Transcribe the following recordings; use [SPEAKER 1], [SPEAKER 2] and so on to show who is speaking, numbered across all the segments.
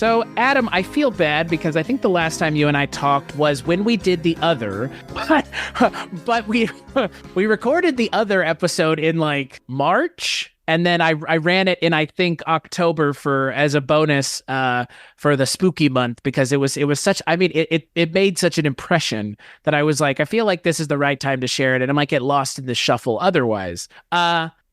[SPEAKER 1] So, Adam, I feel bad because I think the last time you and I talked was when we did the other, but we recorded the other episode in like March, and then I ran it in I think October as a bonus for the spooky month because it was such, I mean, it made such an impression that I was like, I feel like this is the right time to share it, and I might get lost in the shuffle otherwise.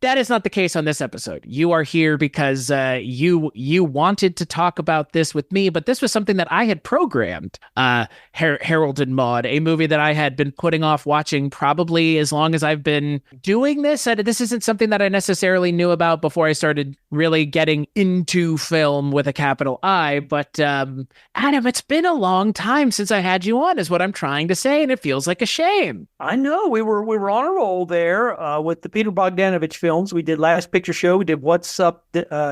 [SPEAKER 1] That is not the case on this episode. You are here because you wanted to talk about this with me, but this was something that I had programmed, Harold and Maude, a movie that I had been putting off watching probably as long as I've been doing this. And this isn't something that I necessarily knew about before I started really getting into film with a capital I, but Adam, it's been a long time since I had you on is what I'm trying to say, and it feels like a shame.
[SPEAKER 2] I know. We were on a roll there with the Peter Bogdanovich films. We did Last Picture Show. We did What's Up,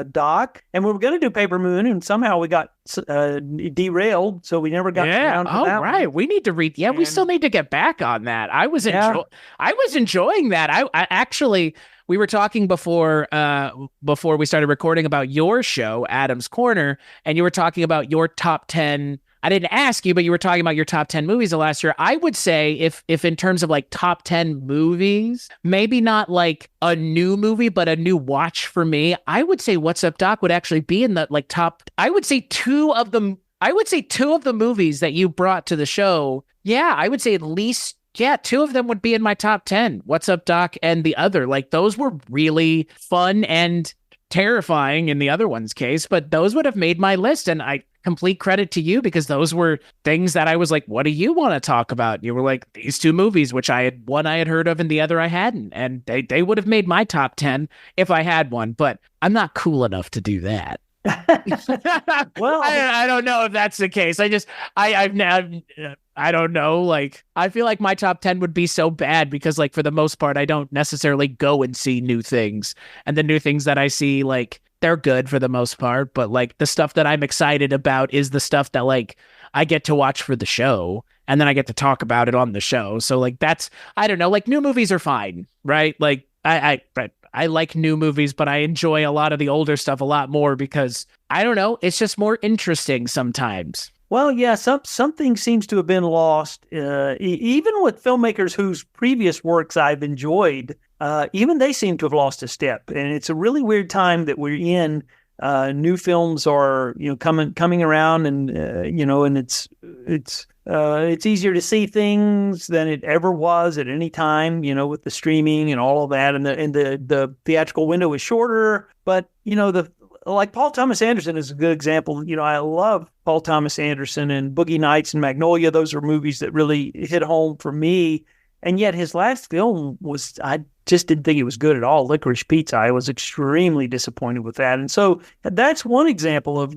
[SPEAKER 2] Doc, and we were going to do Paper Moon, and somehow we got derailed, so we never got around to that.
[SPEAKER 1] Right. We need to read. Yeah, we still need to get back on that. I was enjoying that. I actually. We were talking before we started recording about your show, Adam's Corner, and you were talking about your top 10. I didn't ask you, but you were talking about your top 10 movies of last year. I would say if in terms of like top 10 movies, maybe not like a new movie, but a new watch for me, I would say What's Up, Doc would actually be in the like top. I would say two of the movies that you brought to the show. Yeah, I would say at least. Yeah, two of them would be in my top 10. What's Up, Doc, and the other. Like, those were really fun and terrifying in the other one's case, but those would have made my list. And complete credit to you because those were things that I was like, what do you want to talk about? You were like, these two movies, which one I had heard of and the other I hadn't. And they would have made my top 10 if I had one, but I'm not cool enough to do that. Well, I don't know if that's the case. I don't know. Like, I feel like my top 10 would be so bad because, like, for the most part, I don't necessarily go and see new things. And the new things that I see, like, they're good for the most part. But, like, the stuff that I'm excited about is the stuff that, like, I get to watch for the show. And then I get to talk about it on the show. So, like, I don't know. Like, new movies are fine, right? Like, I like new movies, but I enjoy a lot of the older stuff a lot more because, I don't know, it's just more interesting sometimes.
[SPEAKER 2] Well, yeah, something seems to have been lost, even with filmmakers whose previous works I've enjoyed, even they seem to have lost a step. And it's a really weird time that we're in. New films are, coming around and, and it's easier to see things than it ever was at any time, with the streaming and all of that. And the theatrical window is shorter, but, like Paul Thomas Anderson is a good example. I love Paul Thomas Anderson and Boogie Nights and Magnolia. Those are movies that really hit home for me. And yet his last film I just didn't think it was good at all. Licorice Pizza. I was extremely disappointed with that. And so that's one example of, a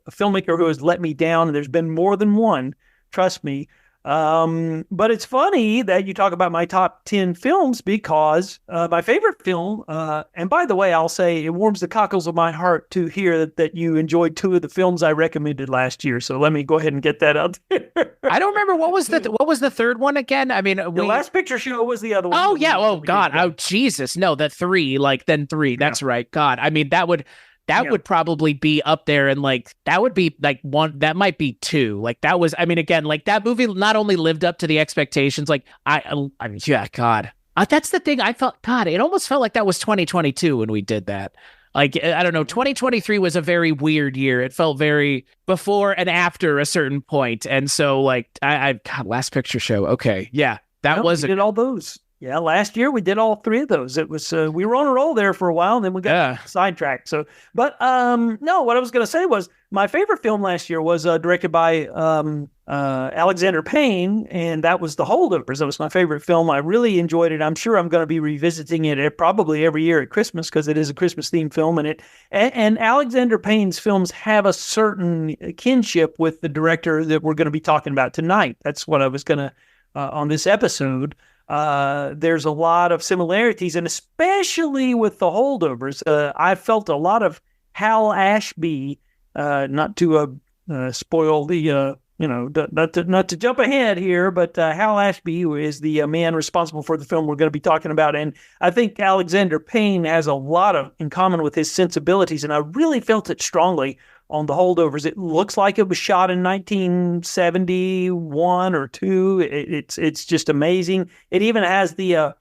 [SPEAKER 2] filmmaker who has let me down. And there's been more than one, trust me. But it's funny that you talk about my top 10 films because my favorite film, and by the way, I'll say it warms the cockles of my heart to hear that you enjoyed two of the films I recommended last year. So let me go ahead and get that out there.
[SPEAKER 1] I don't remember what was the third one again? I mean,
[SPEAKER 2] The Last Picture Show was the other one.
[SPEAKER 1] Oh yeah. Oh God. Oh Jesus. No, the three. That's right. God. I mean, that would probably be up there, and like that would be like one, that might be two. Like that was, I mean, again, like that movie not only lived up to the expectations, like I mean, yeah, God, that's the thing. I felt, God, it almost felt like that was 2022 when we did that. Like, I don't know, 2023 was a very weird year. It felt very before and after a certain point. And so like, God, Last Picture Show. Okay. Yeah.
[SPEAKER 2] We did all those. Yeah, last year we did all three of those. It was we were on a roll there for a while, and then we got sidetracked. So, but no, what I was going to say was my favorite film last year was directed by Alexander Payne, and that was The Holdovers. That was my favorite film. I really enjoyed it. I'm sure I'm going to be revisiting it probably every year at Christmas because it is a Christmas themed film, and Alexander Payne's films have a certain kinship with the director that we're going to be talking about tonight. That's what I was going to on this episode. There's a lot of similarities, and especially with The Holdovers, I felt a lot of Hal Ashby, not to spoil the, not to jump ahead here, but Hal Ashby is the man responsible for the film we're going to be talking about. And I think Alexander Payne has a lot in common with his sensibilities, and I really felt it strongly on the holdovers. It looks like it was shot in 1971 or two. It's just amazing. It even has the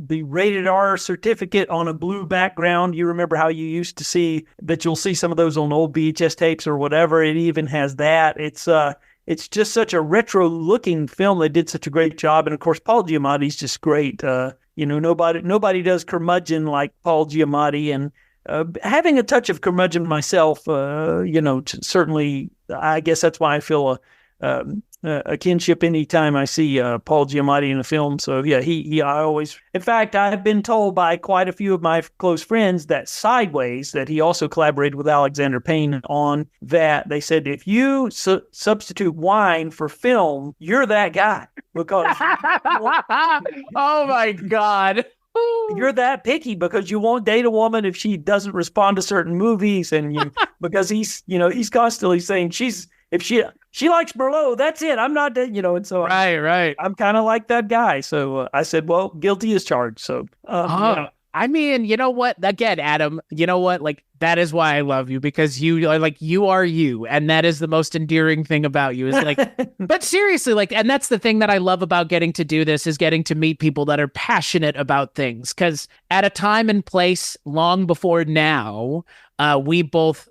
[SPEAKER 2] rated R certificate on a blue background. You remember how you used to see that? You'll see some of those on old VHS tapes or whatever. It even has that. It's just such a retro looking film. They did such a great job. And of course, Paul Giamatti's just great. Nobody does curmudgeon like Paul Giamatti, and having a touch of curmudgeon myself, certainly, I guess that's why I feel a kinship anytime I see Paul Giamatti in a film. So yeah, I always, in fact, I've been told by quite a few of my close friends that Sideways, that he also collaborated with Alexander Payne on, that they said, if you substitute wine for film, you're that guy, because
[SPEAKER 1] oh my God.
[SPEAKER 2] You're that picky because you won't date a woman if she doesn't respond to certain movies, and because he's constantly saying if she likes Merlot, that's it. I'm not, and so
[SPEAKER 1] right.
[SPEAKER 2] I'm kind of like that guy. So I said, well, guilty as charged. So
[SPEAKER 1] I mean, you know what? Again, Adam, you know what? Like, that is why I love you, because you are you. And that is the most endearing thing about you, is like, but seriously, like, and that's the thing that I love about getting to do this, is getting to meet people that are passionate about things. Because at a time and place long before now, we both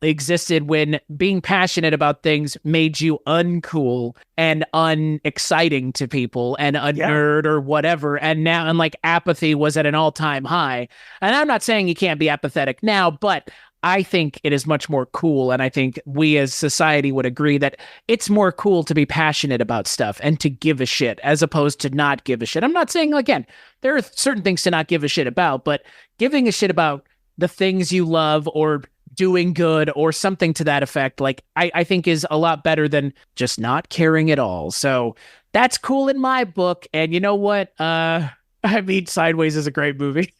[SPEAKER 1] existed when being passionate about things made you uncool and unexciting to people, and a nerd or whatever. And now, and like, apathy was at an all-time high. And I'm not saying you can't be apathetic now, but I think it is much more cool. And I think we as society would agree that it's more cool to be passionate about stuff and to give a shit, as opposed to not give a shit. I'm not saying, again, there are certain things to not give a shit about, but giving a shit about the things you love, or doing good, or something to that effect, like, I think is a lot better than just not caring at all. So that's cool in my book. And you know what? I mean, Sideways is a great movie.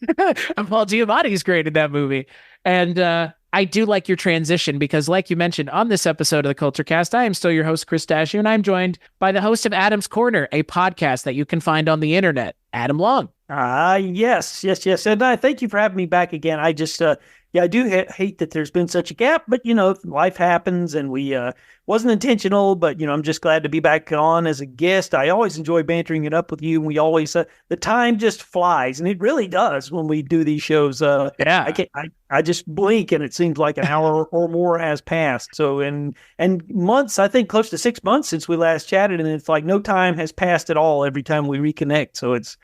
[SPEAKER 1] And Paul Giamatti's great in that movie. And I do like your transition, because like you mentioned on this episode of the Kulturecast, I am still your host, Chris Stachiw, and I'm joined by the host of Adam's Corner, a podcast that you can find on the internet, Adam Long.
[SPEAKER 2] Yes. And I thank you for having me back again. I just, I do hate that there's been such a gap, but, life happens, and we wasn't intentional, but, I'm just glad to be back on as a guest. I always enjoy bantering it up with you. And we always, the time just flies, and it really does when we do these shows. I just blink and it seems like an hour or more has passed. So, and months, I think close to 6 months since we last chatted, and it's like no time has passed at all every time we reconnect. So it's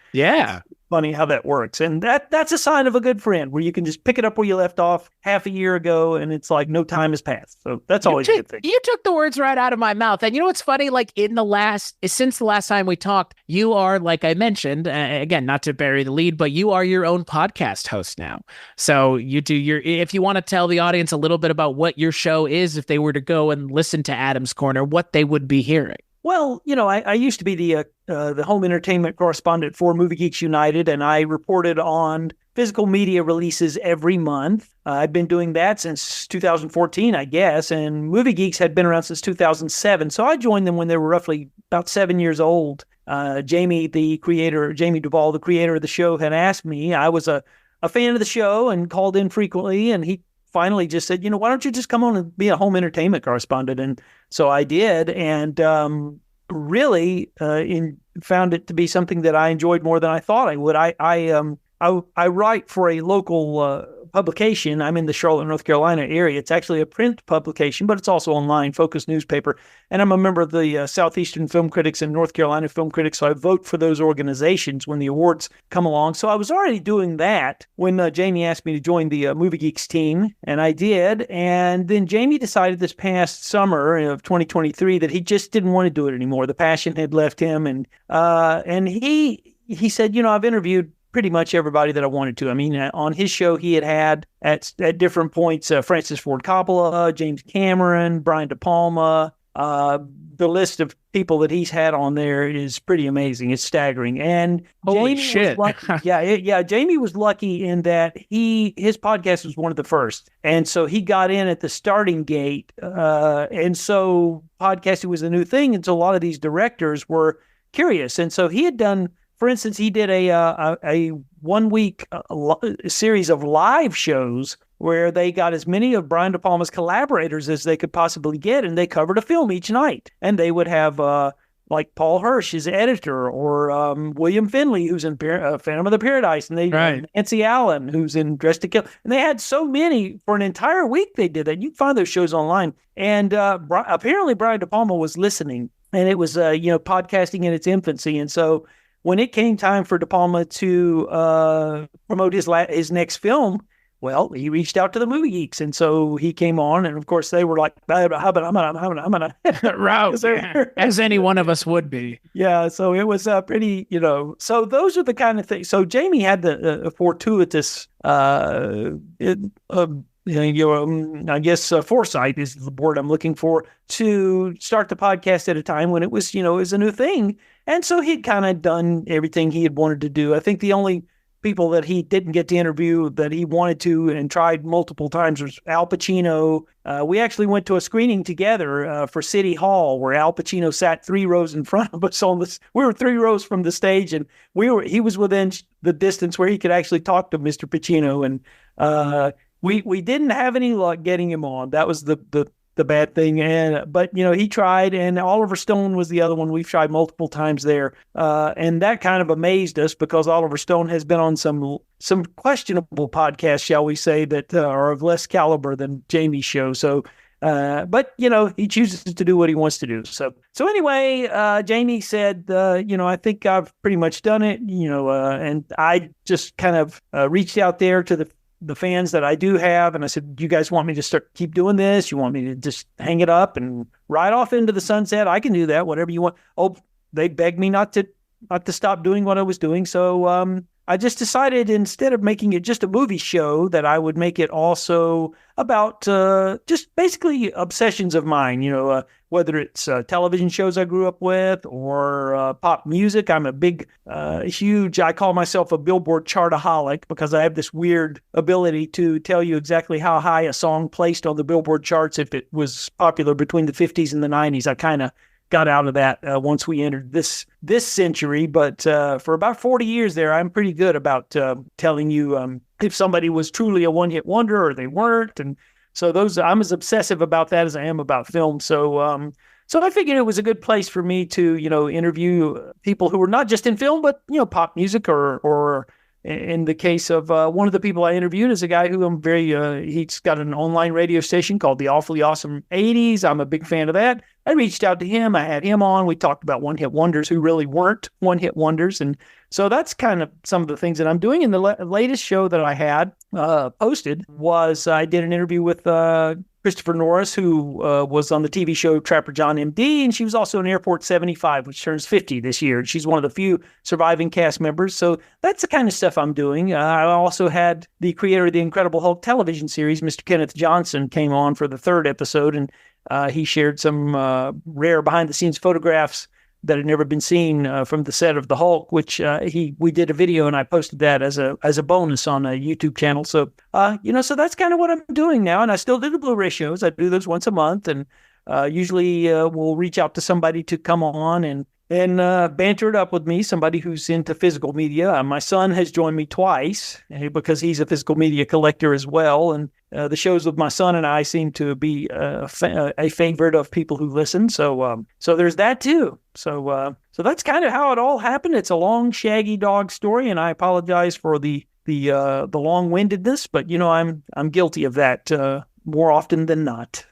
[SPEAKER 2] funny how that works. And that's a sign of a good friend, where you can just pick it up where you left off half a year ago, and it's like no time has passed. So that's always a good thing.
[SPEAKER 1] You took the words right out of my mouth. And you know what's funny? Like, since the last time we talked, you are, like I mentioned, again, not to bury the lead, but you are your own podcast host now. So you do if you want to tell the audience a little bit about what your show is, if they were to go and listen to Adam's Corner, what they would be hearing.
[SPEAKER 2] Well, I used to be the home entertainment correspondent for Movie Geeks United, and I reported on physical media releases every month. I've been doing that since 2014, I guess, and Movie Geeks had been around since 2007. So I joined them when they were roughly about 7 years old. Jamie Duvall, the creator of the show, had asked me. I was a fan of the show and called in frequently, and he finally just said, why don't you just come on and be a home entertainment correspondent? And so I did, and really found it to be something that I enjoyed more than I thought I would. I write for a local publication. I'm in the Charlotte, North Carolina area. It's actually a print publication, but it's also online, focused newspaper. And I'm a member of the Southeastern Film Critics and North Carolina Film Critics, so I vote for those organizations when the awards come along. So I was already doing that when Jamie asked me to join the Movie Geeks team, and I did. And then Jamie decided this past summer of 2023 that he just didn't want to do it anymore. The passion had left him, and he said, I've interviewed pretty much everybody that I wanted to. I mean, on his show, he had at different points, Francis Ford Coppola, James Cameron, Brian De Palma. The list of people that he's had on there is pretty amazing. It's staggering. And
[SPEAKER 1] holy shit.
[SPEAKER 2] Jamie was lucky in that his podcast was one of the first. And so he got in at the starting gate. And so podcasting was a new thing. And so a lot of these directors were curious. And so he had done, for instance, he did a 1 week series of live shows where they got as many of Brian De Palma's collaborators as they could possibly get, and they covered a film each night. And they would have like Paul Hirsch, his editor, or William Finley, who's in Phantom of the Paradise, and Nancy Allen, who's in Dressed to Kill. And they had so many for an entire week. They did that. You can find those shows online. And apparently Brian De Palma was listening, and it was podcasting in its infancy. And so when it came time for De Palma to promote his next film, well, he reached out to the movie geeks, and so he came on, and of course they were like, I'm gonna
[SPEAKER 1] route, as any one of us would be.
[SPEAKER 2] Yeah, so it was pretty, so those are the kind of things. So Jamie had the fortuitous, I guess foresight is the word I'm looking for, to start the podcast at a time when it was, it was a new thing, and so he'd kind of done everything he had wanted to do. I think the only people that he didn't get to interview that he wanted to and tried multiple times was Al Pacino. We actually went to a screening together for City Hall, where Al Pacino sat 3 rows in front of us on this. We were 3 rows from the stage, and he was within the distance where he could actually talk to Mr. Pacino. And we didn't have any luck getting him on. That was the bad thing. But he tried, and Oliver Stone was the other one. We've tried multiple times there. And that kind of amazed us, because Oliver Stone has been on some questionable podcasts, shall we say, that are of less caliber than Jamie's show. So, but he chooses to do what he wants to do. So anyway, Jamie said, I think I've pretty much done it, and I just kind of reached out there to the fans that I do have, and I said, you guys want me to keep doing this? You want me to just hang it up and ride off into the sunset? I can do that, whatever you want. Oh, they begged me not to stop doing what I was doing. So I just decided, instead of making it just a movie show, that I would make it also about just basically obsessions of mine, whether it's television shows I grew up with or pop music. I'm a big, huge, I call myself a Billboard chartaholic, because I have this weird ability to tell you exactly how high a song placed on the Billboard charts if it was popular between the 50s and the 90s. I kind of got out of that once we entered this century, but for about 40 years there, I'm pretty good about telling you if somebody was truly a one-hit wonder or they weren't. And so I'm as obsessive about that as I am about film. So so I figured it was a good place for me to interview people who were not just in film, but pop music, or in the case of one of the people I interviewed is a guy who I'm he's got an online radio station called The Awfully Awesome 80s. I'm a big fan of that. I reached out to him. I had him on. We talked about one-hit wonders who really weren't one-hit wonders. And so that's kind of some of the things that I'm doing. And the latest show that I had posted was I did an interview with Christopher Norris, who was on the TV show Trapper John MD, and she was also in Airport 75, which turns 50 this year. She's one of the few surviving cast members. So that's the kind of stuff I'm doing. I also had the creator of the Incredible Hulk television series, Mr. Kenneth Johnson, came on for the 3rd episode, and he shared some rare behind-the-scenes photographs that had never been seen from the set of the Hulk, which we did a video, and I posted that as a bonus on a YouTube channel. So so that's kind of what I'm doing now, and I still do the Blu-ray shows. I do those once a month, and usually we'll reach out to somebody to come on and banter it up with me, somebody who's into physical media. My son has joined me twice because he's a physical media collector as well, and the shows with my son and I seem to be a favorite of people who listen. So there's that too. So that's kind of how it all happened. It's a long, shaggy dog story, and I apologize for the long-windedness, but I'm guilty of that more often than not.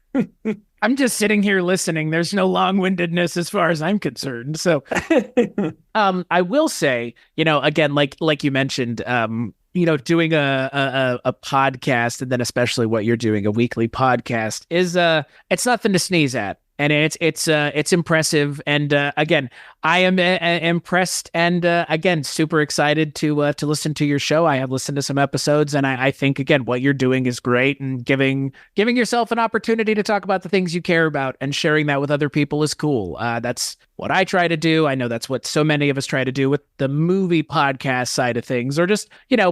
[SPEAKER 1] I'm just sitting here listening. There's no long-windedness as far as I'm concerned. So, I will say, again, like you mentioned, doing a podcast, and then especially what you're doing, a weekly podcast, is it's nothing to sneeze at. And it's impressive. And again, I am impressed, and again, super excited to listen to your show. I have listened to some episodes, and I think, again, what you're doing is great, and giving yourself an opportunity to talk about the things you care about and sharing that with other people is cool. That's what I try to do. I know that's what so many of us try to do with the movie podcast side of things, or just,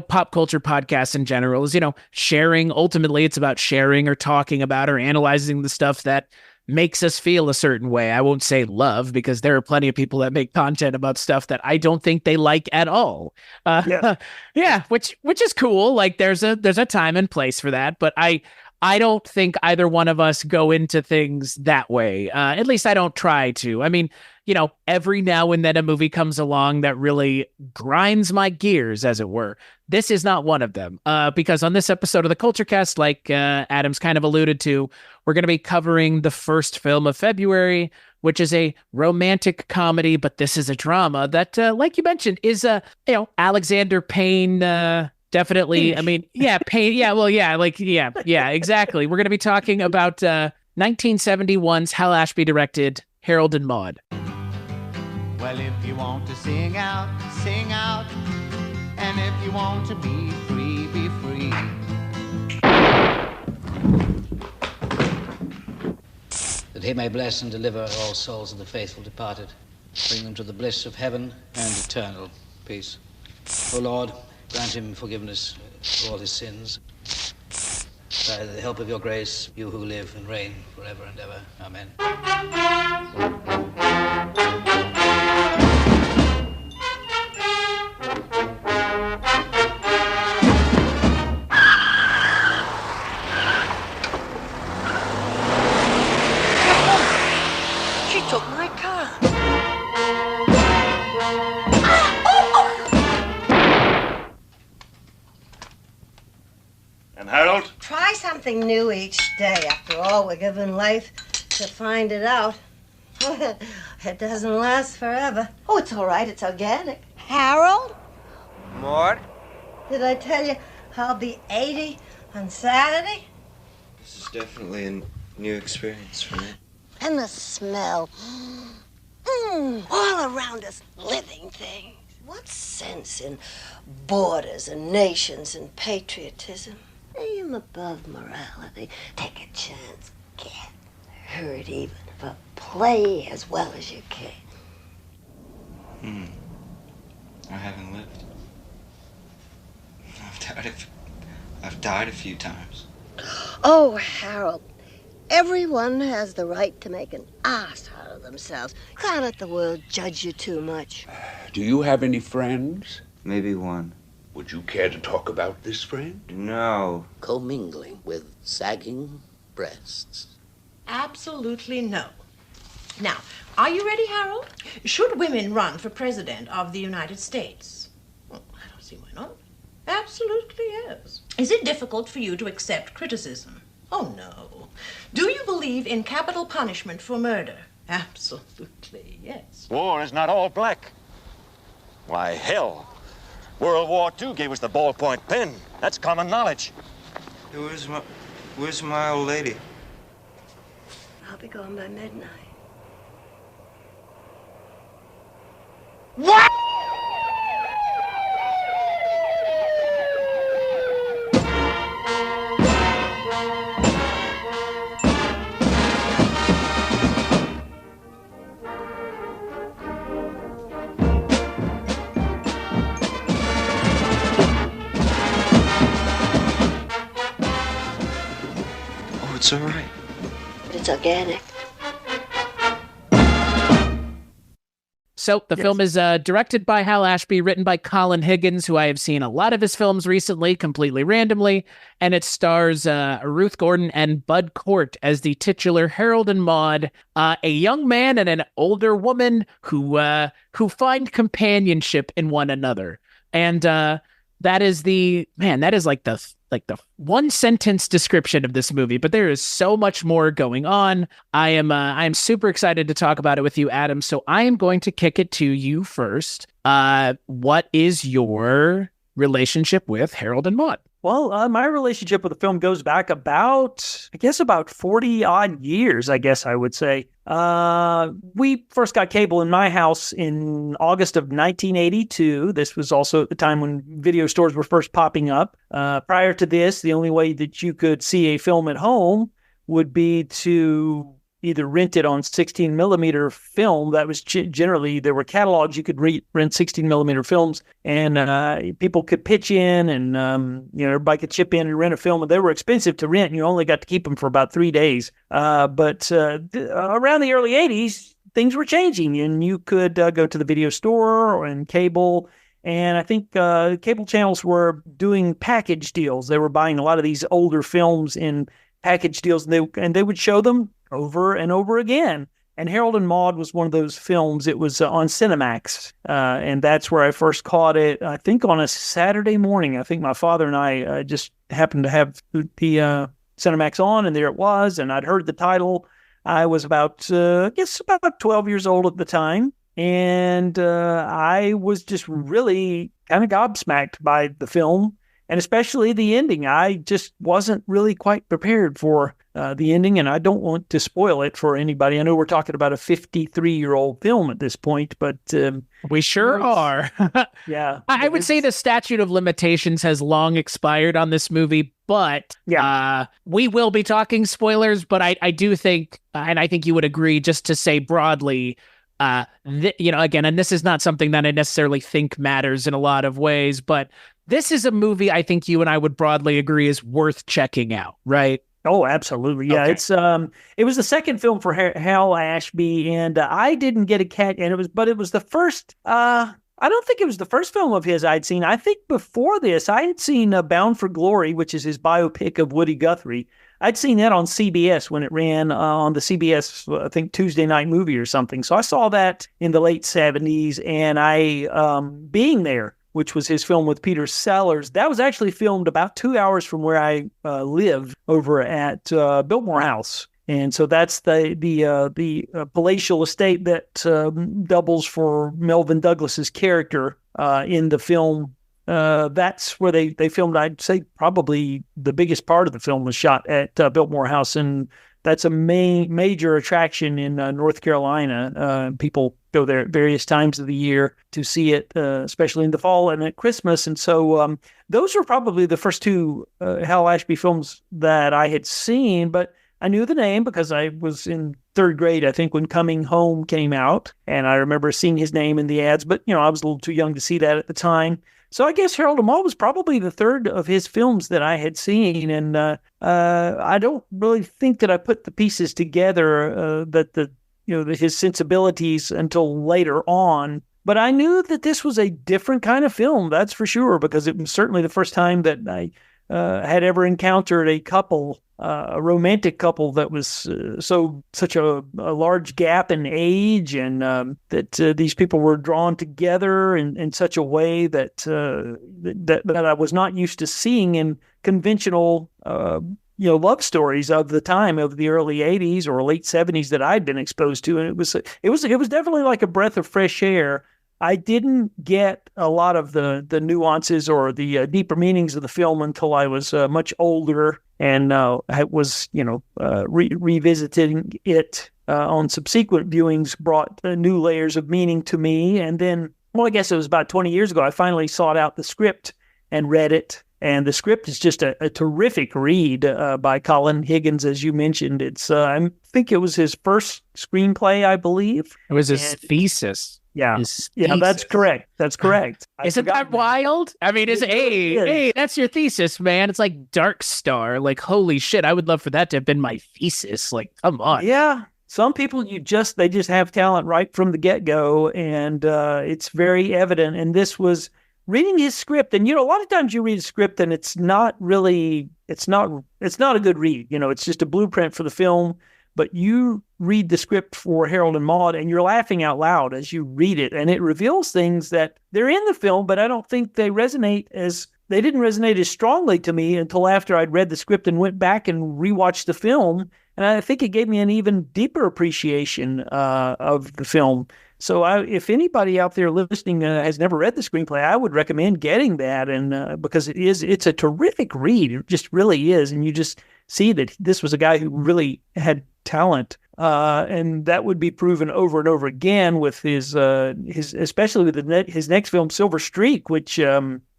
[SPEAKER 1] pop culture podcasts in general, is, sharing. Ultimately, it's about sharing or talking about or analyzing the stuff that makes us feel a certain way. I won't say love, because there are plenty of people that make content about stuff that I don't think they like at all. Yeah, which is cool. Like there's a time and place for that, but I don't think either one of us go into things that way. At least I don't try to. I mean, every now and then a movie comes along that really grinds my gears, as it were. This is not one of them, because on this episode of the Kulturecast, like Adam's kind of alluded to, we're going to be covering the first film of February, which is a romantic comedy, but this is a drama that, like you mentioned, is Alexander Payne. Definitely. I mean, yeah, Payne. Yeah, well, yeah, exactly. We're going to be talking about 1971's Hal Ashby directed Harold and Maude.
[SPEAKER 3] Well, if you want to sing out, sing out. And if you want to be free, be free.
[SPEAKER 4] That he may bless and deliver all souls of the faithful departed, bring them to the bliss of heaven and eternal peace. O Lord, grant him forgiveness for all his sins. By the help of your grace, you who live and reign forever and ever. Amen.
[SPEAKER 5] She took my car.
[SPEAKER 6] And Harold?
[SPEAKER 5] Try something new each day. After all, we're given life to find it out. It doesn't last forever. Oh, it's all right. It's organic. Harold?
[SPEAKER 6] Maude?
[SPEAKER 5] Did I tell you I'll be 80 on Saturday?
[SPEAKER 6] This is definitely a new experience for me.
[SPEAKER 5] And the smell. All around us, living things. What sense in borders and nations and patriotism? Aim above morality. Take a chance. Get hurt even, but play as well as you can.
[SPEAKER 6] I haven't lived. I've died a few times.
[SPEAKER 5] Oh, Harold, everyone has the right to make an ass out of themselves. Can't let the world judge you too much.
[SPEAKER 7] Do you have any friends?
[SPEAKER 6] Maybe one.
[SPEAKER 7] Would you care to talk about this friend?
[SPEAKER 6] No.
[SPEAKER 4] Commingling with sagging breasts.
[SPEAKER 8] Absolutely no. Now, are you ready, Harold? Should women run for president of the United States? Well, I don't see why not. Absolutely yes. Is it difficult for you to accept criticism? Oh, no. Do you believe in capital punishment for murder? Absolutely yes.
[SPEAKER 9] War is not all black. Why, hell, World War II gave us the ballpoint pen. That's common knowledge.
[SPEAKER 6] Hey, where's my old lady?
[SPEAKER 5] I'll be gone by midnight.
[SPEAKER 8] What?
[SPEAKER 6] It's all right.
[SPEAKER 5] But it's organic.
[SPEAKER 1] So the film is directed by Hal Ashby, written by Colin Higgins, who I have seen a lot of his films recently, completely randomly, and it stars Ruth Gordon and Bud Cort as the titular Harold and Maude, a young man and an older woman who find companionship in one another, and that is like the one sentence description of this movie, but there is so much more going on. I am super excited to talk about it with you, Adam. So I am going to kick it to you first. What is your relationship with Harold and Maude?
[SPEAKER 2] Well, my relationship with the film goes back about 40 odd years, I guess I would say. We first got cable in my house in August of 1982. This was also at the time when video stores were first popping up. Prior to this, the only way that you could see a film at home would be to either rented on 16 millimeter film. That was generally, there were catalogs you could rent 16 millimeter films, and people could pitch in, and everybody could chip in and rent a film, and they were expensive to rent, and you only got to keep them for about 3 days. But around the early 80s, things were changing, and you could go to the video store and cable. And I think cable channels were doing package deals. They were buying a lot of these older films in package deals, and they would show them over and over again. And Harold and Maude was one of those films. It was on Cinemax, and that's where I first caught it, I think on a Saturday morning. I think my father and I just happened to have the Cinemax on, and there it was, and I'd heard the title. I was about 12 years old at the time. And I was just really kind of gobsmacked by the film, and especially the ending. I just wasn't really quite prepared for the ending, and I don't want to spoil it for anybody. I know we're talking about a 53-year-old film at this point, but...
[SPEAKER 1] we sure are.
[SPEAKER 2] Yeah.
[SPEAKER 1] I would say the statute of limitations has long expired on this movie, but we will be talking spoilers, but I do think, and I think you would agree, just to say broadly... again, and this is not something that I necessarily think matters in a lot of ways, but this is a movie I think you and I would broadly agree is worth checking out, right?
[SPEAKER 2] Oh, absolutely. Yeah. Okay. It was the second film for Hal Ashby, and I didn't get a catch, and it was the first, I don't think it was the first film of his I'd seen. I think before this, I had seen Bound for Glory, which is his biopic of Woody Guthrie. I'd seen that on CBS when it ran on the CBS, I think, Tuesday Night Movie or something. So I saw that in the late 70s, and Being There, which was his film with Peter Sellers, that was actually filmed about 2 hours from where I live over at Biltmore House. And so that's the palatial estate that doubles for Melvin Douglas's character in the film. That's where they filmed. I'd say probably the biggest part of the film was shot at Biltmore House, and that's a major attraction in North Carolina. People go there at various times of the year to see it, especially in the fall and at Christmas. And so those were probably the first two Hal Ashby films that I had seen, but I knew the name because I was in third grade, I think, when Coming Home came out, and I remember seeing his name in the ads, but I was a little too young to see that at the time. So I guess Harold and Maude was probably the third of his films that I had seen, and I don't really think that I put the pieces together that his sensibilities until later on. But I knew that this was a different kind of film, that's for sure, because it was certainly the first time that I had ever encountered a couple, a romantic couple that was such a large gap in age, and that these people were drawn together in such a way that I was not used to seeing in conventional love stories of the time of the early 80s or late 70s that I'd been exposed to. And it was definitely like a breath of fresh air. I didn't get a lot of the nuances or the deeper meanings of the film until I was much older, and I was revisiting it on subsequent viewings brought new layers of meaning to me. And then, I guess it was about 20 years ago, I finally sought out the script and read it. And the script is just a terrific read by Colin Higgins, as you mentioned. It's I think it was his first screenplay, I believe.
[SPEAKER 1] It was his thesis.
[SPEAKER 2] Yeah, that's correct. That's correct.
[SPEAKER 1] Isn't that wild? I mean, hey, that's your thesis, man. It's like Dark Star. Like, holy shit, I would love for that to have been my thesis. Like, come on.
[SPEAKER 2] Yeah. Some people, they just have talent right from the get-go, and it's very evident. And this was reading his script, and a lot of times you read a script and it's not a good read. It's just a blueprint for the film. But you read the script for Harold and Maude, and you're laughing out loud as you read it, and it reveals things that they're in the film, but I don't think they didn't resonate as strongly to me until after I'd read the script and went back and rewatched the film, and I think it gave me an even deeper appreciation of the film. So if anybody out there listening has never read the screenplay, I would recommend getting that, and because it's a terrific read. It just really is, and you just see that this was a guy who really had talent, and that would be proven over and over again with his especially with his next film, Silver Streak, which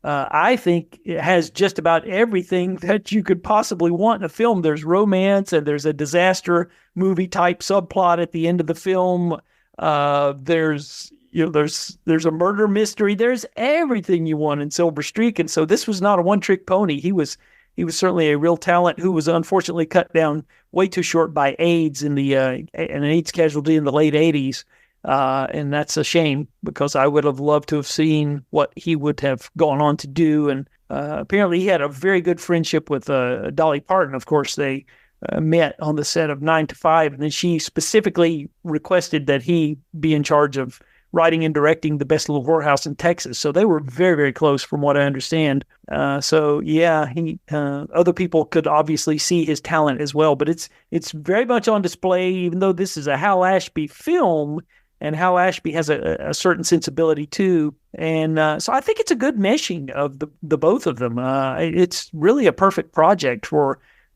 [SPEAKER 2] I think it has just about everything that you could possibly want in a film. There's romance, and there's a disaster movie type subplot at the end of the film. There's a murder mystery. There's everything you want in Silver Streak, and so this was not a one-trick pony. He was certainly a real talent who was unfortunately cut down way too short by AIDS in an AIDS casualty in the late 80s. And that's a shame, because I would have loved to have seen what he would have gone on to do. And apparently he had a very good friendship with Dolly Parton. Of course, they met on the set of 9 to 5, and then she specifically requested that he be in charge of writing and directing The Best Little Whorehouse in Texas. So they were very, very close from what I understand. So yeah, other people could obviously see his talent as well, but it's very much on display, even though this is a Hal Ashby film, and Hal Ashby has a certain sensibility too. And so I think it's a good meshing of the both of them. It's really a perfect project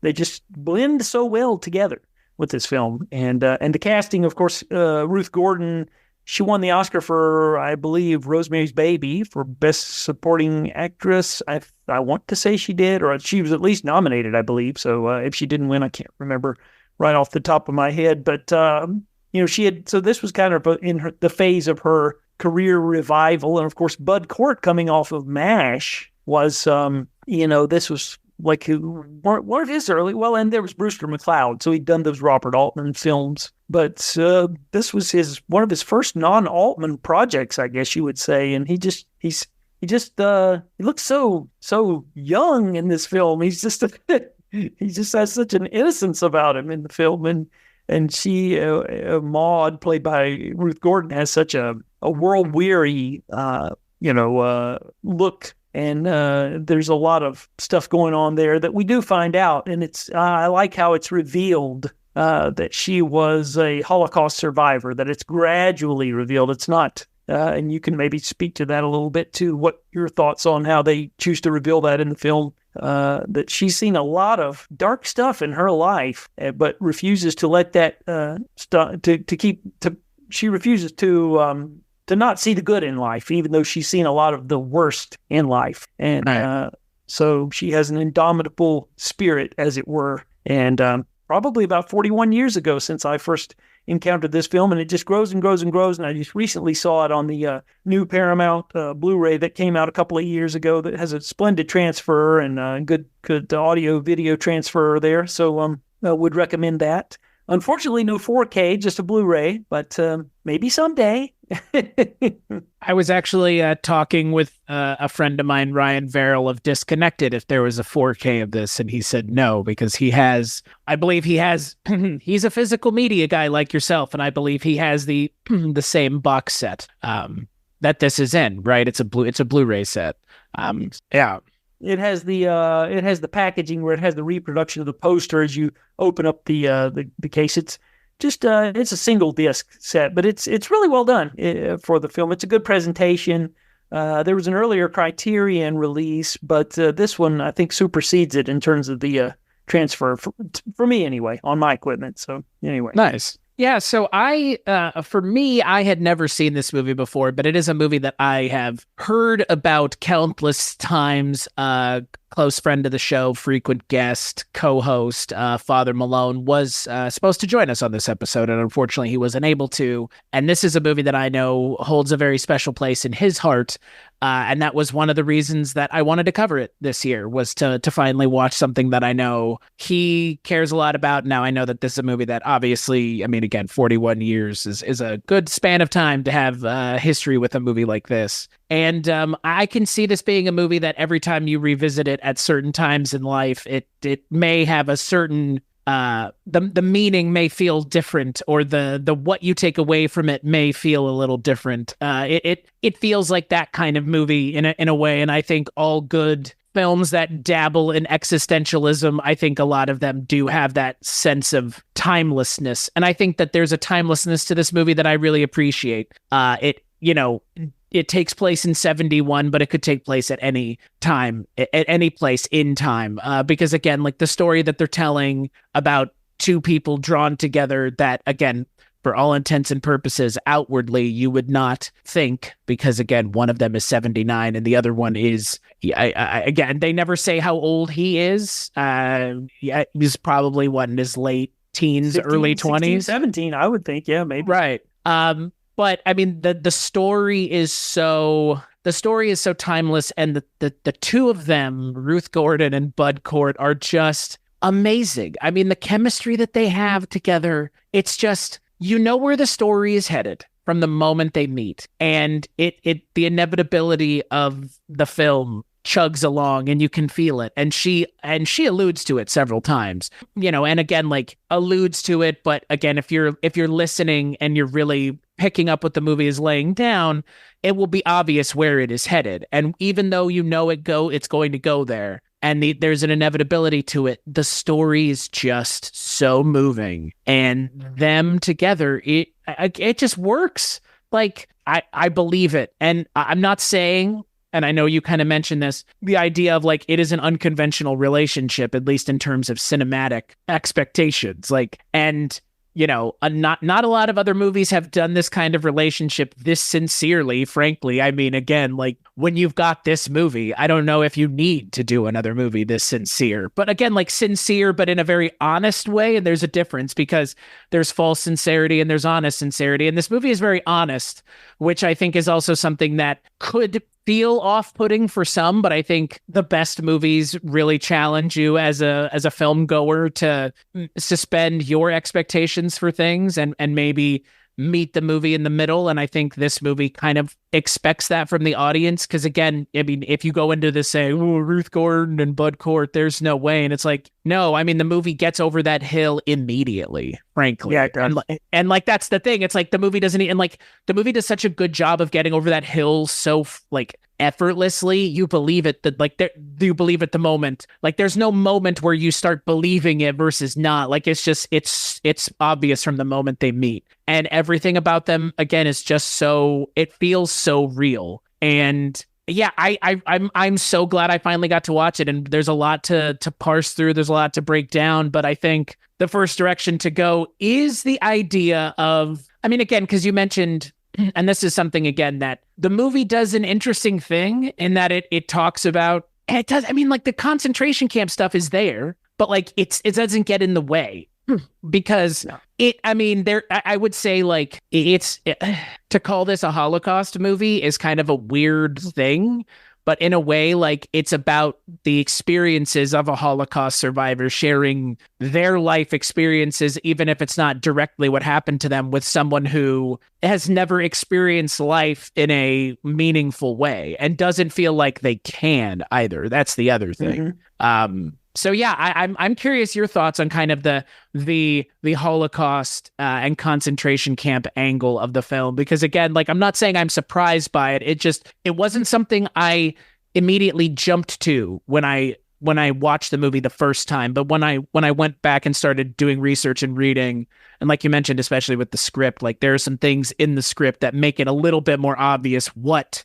[SPEAKER 2] they just blend so well together with this film. And the casting, of course, Ruth Gordon, she won the Oscar for, I believe, Rosemary's Baby for Best Supporting Actress. I want to say she did, or she was at least nominated, I believe. So if she didn't win, I can't remember right off the top of my head. But she had. So this was kind of the phase of her career revival, and of course, Bud Cort coming off of MASH was, this was like one of his early. Well, and there was Brewster McCloud, so he'd done those Robert Altman films, but this was one of his first non-Altman projects, I guess you would say. And he looks so young in this film. He just has such an innocence about him in the film, and she, Maude, played by Ruth Gordon, has such a world-weary, look. And there's a lot of stuff going on there that we do find out. And I like how it's revealed that she was a Holocaust survivor, that it's gradually revealed. It's not, and you can maybe speak to that a little bit too. What your thoughts on how they choose to reveal that in the film? That she's seen a lot of dark stuff in her life, but refuses to let that she refuses to not see the good in life, even though she's seen a lot of the worst in life. And so she has an indomitable spirit, as it were. And probably about 41 years ago since I first encountered this film, and it just grows and grows and grows. And I just recently saw it on the new Paramount Blu-ray that came out a couple of years ago that has a splendid transfer and good audio video transfer there. So I would recommend that. Unfortunately, no 4K, just a Blu-ray, but maybe someday.
[SPEAKER 1] I was actually talking with a friend of mine, Ryan Verrill of Disconnected, if there was a 4K of this, and he said no, because he's a physical media guy like yourself, and I believe he has the same box set that this is in, right? It's a Blu-ray set. Yeah.
[SPEAKER 2] It has the packaging where it has the reproduction of the poster as you open up the case. It's just it's a single disc set, but it's really well done for the film. It's a good presentation. There was an earlier Criterion release, but this one I think supersedes it in terms of the transfer for me anyway on my equipment. So anyway,
[SPEAKER 1] nice. Yeah, so for me, I had never seen this movie before, but it is a movie that I have heard about countless times. Close friend of the show, frequent guest, co-host, Father Malone was supposed to join us on this episode, and unfortunately he wasn't able to. And this is a movie that I know holds a very special place in his heart. And that was one of the reasons that I wanted to cover it this year, was to finally watch something that I know he cares a lot about. Now, I know that this is a movie that obviously, I mean, again, 41 years is a good span of time to have history with a movie like this. And I can see this being a movie that every time you revisit it at certain times in life, it may have a certain the meaning may feel different, or the what you take away from it may feel a little different. It feels like that kind of movie in a way, and I think all good films that dabble in existentialism, I think a lot of them do have that sense of timelessness, and I think that there's a timelessness to this movie that I really appreciate. It takes place in 71, but it could take place at any time, at any place in time. Because again, like the story that they're telling about two people drawn together that, again, for all intents and purposes, outwardly, you would not think, because again, one of them is 79 and the other one is, again, they never say how old he is. He's probably in his late teens,
[SPEAKER 2] 15,
[SPEAKER 1] early
[SPEAKER 2] 16,
[SPEAKER 1] 20s.
[SPEAKER 2] 17, I would think. Yeah, maybe.
[SPEAKER 1] Right. But I mean, the story is so timeless, and the two of them, Ruth Gordon and Bud Cort, are just amazing. I mean, the chemistry that they have together, it's just, you know where the story is headed from the moment they meet, and the inevitability of the film chugs along and you can feel it, and she alludes to it several times, and again, like, alludes to it, but again, if you're listening and you're really picking up what the movie is laying down, it will be obvious where it is headed. And even though it's going to go there, and there's an inevitability to it, the story is just so moving, and them together, it just works. Like, I believe it, and I'm not saying, and I know you kind of mentioned this, the idea of like, it is an unconventional relationship, at least in terms of cinematic expectations. Like, and not a lot of other movies have done this kind of relationship this sincerely, frankly. I mean, again, like, when you've got this movie, I don't know if you need to do another movie this sincere. But again, like, sincere, but in a very honest way. And there's a difference, because there's false sincerity and there's honest sincerity. And this movie is very honest, which I think is also something that could feel off-putting for some, but I think the best movies really challenge you as a film goer to suspend your expectations for things and maybe meet the movie in the middle. And I think this movie kind of expects that from the audience, because again, I mean, if you go into this saying, oh, Ruth Gordon and Bud Cort, there's no way, and it's like, no, I mean, the movie gets over that hill immediately, frankly.
[SPEAKER 2] Yeah, it does.
[SPEAKER 1] And like, that's the thing, it's like the movie doesn't, and like, the movie does such a good job of getting over that hill so like effortlessly. You believe it, that like, you believe at the moment, like, there's no moment where you start believing it versus not. Like, it's just, it's obvious from the moment they meet, and everything about them, again, is just so, it feels so real. And yeah, I'm so glad I finally got to watch it. And there's a lot to parse through. There's a lot to break down. But I think the first direction to go is the idea of, I mean, again, because you mentioned, and this is something, again, that the movie does an interesting thing in that it talks about, and it does, I mean, like, the concentration camp stuff is there, but like, it doesn't get in the way. Because I would say, like, to call this a Holocaust movie is kind of a weird thing, but in a way, like, it's about the experiences of a Holocaust survivor sharing their life experiences, even if it's not directly what happened to them, with someone who has never experienced life in a meaningful way and doesn't feel like they can either. That's the other thing. Mm-hmm. So yeah, I'm curious your thoughts on kind of the Holocaust and concentration camp angle of the film, because again, like, I'm not saying I'm surprised by it. It wasn't something I immediately jumped to when I watched the movie the first time. But when I went back and started doing research and reading, and like you mentioned, especially with the script, like, there are some things in the script that make it a little bit more obvious what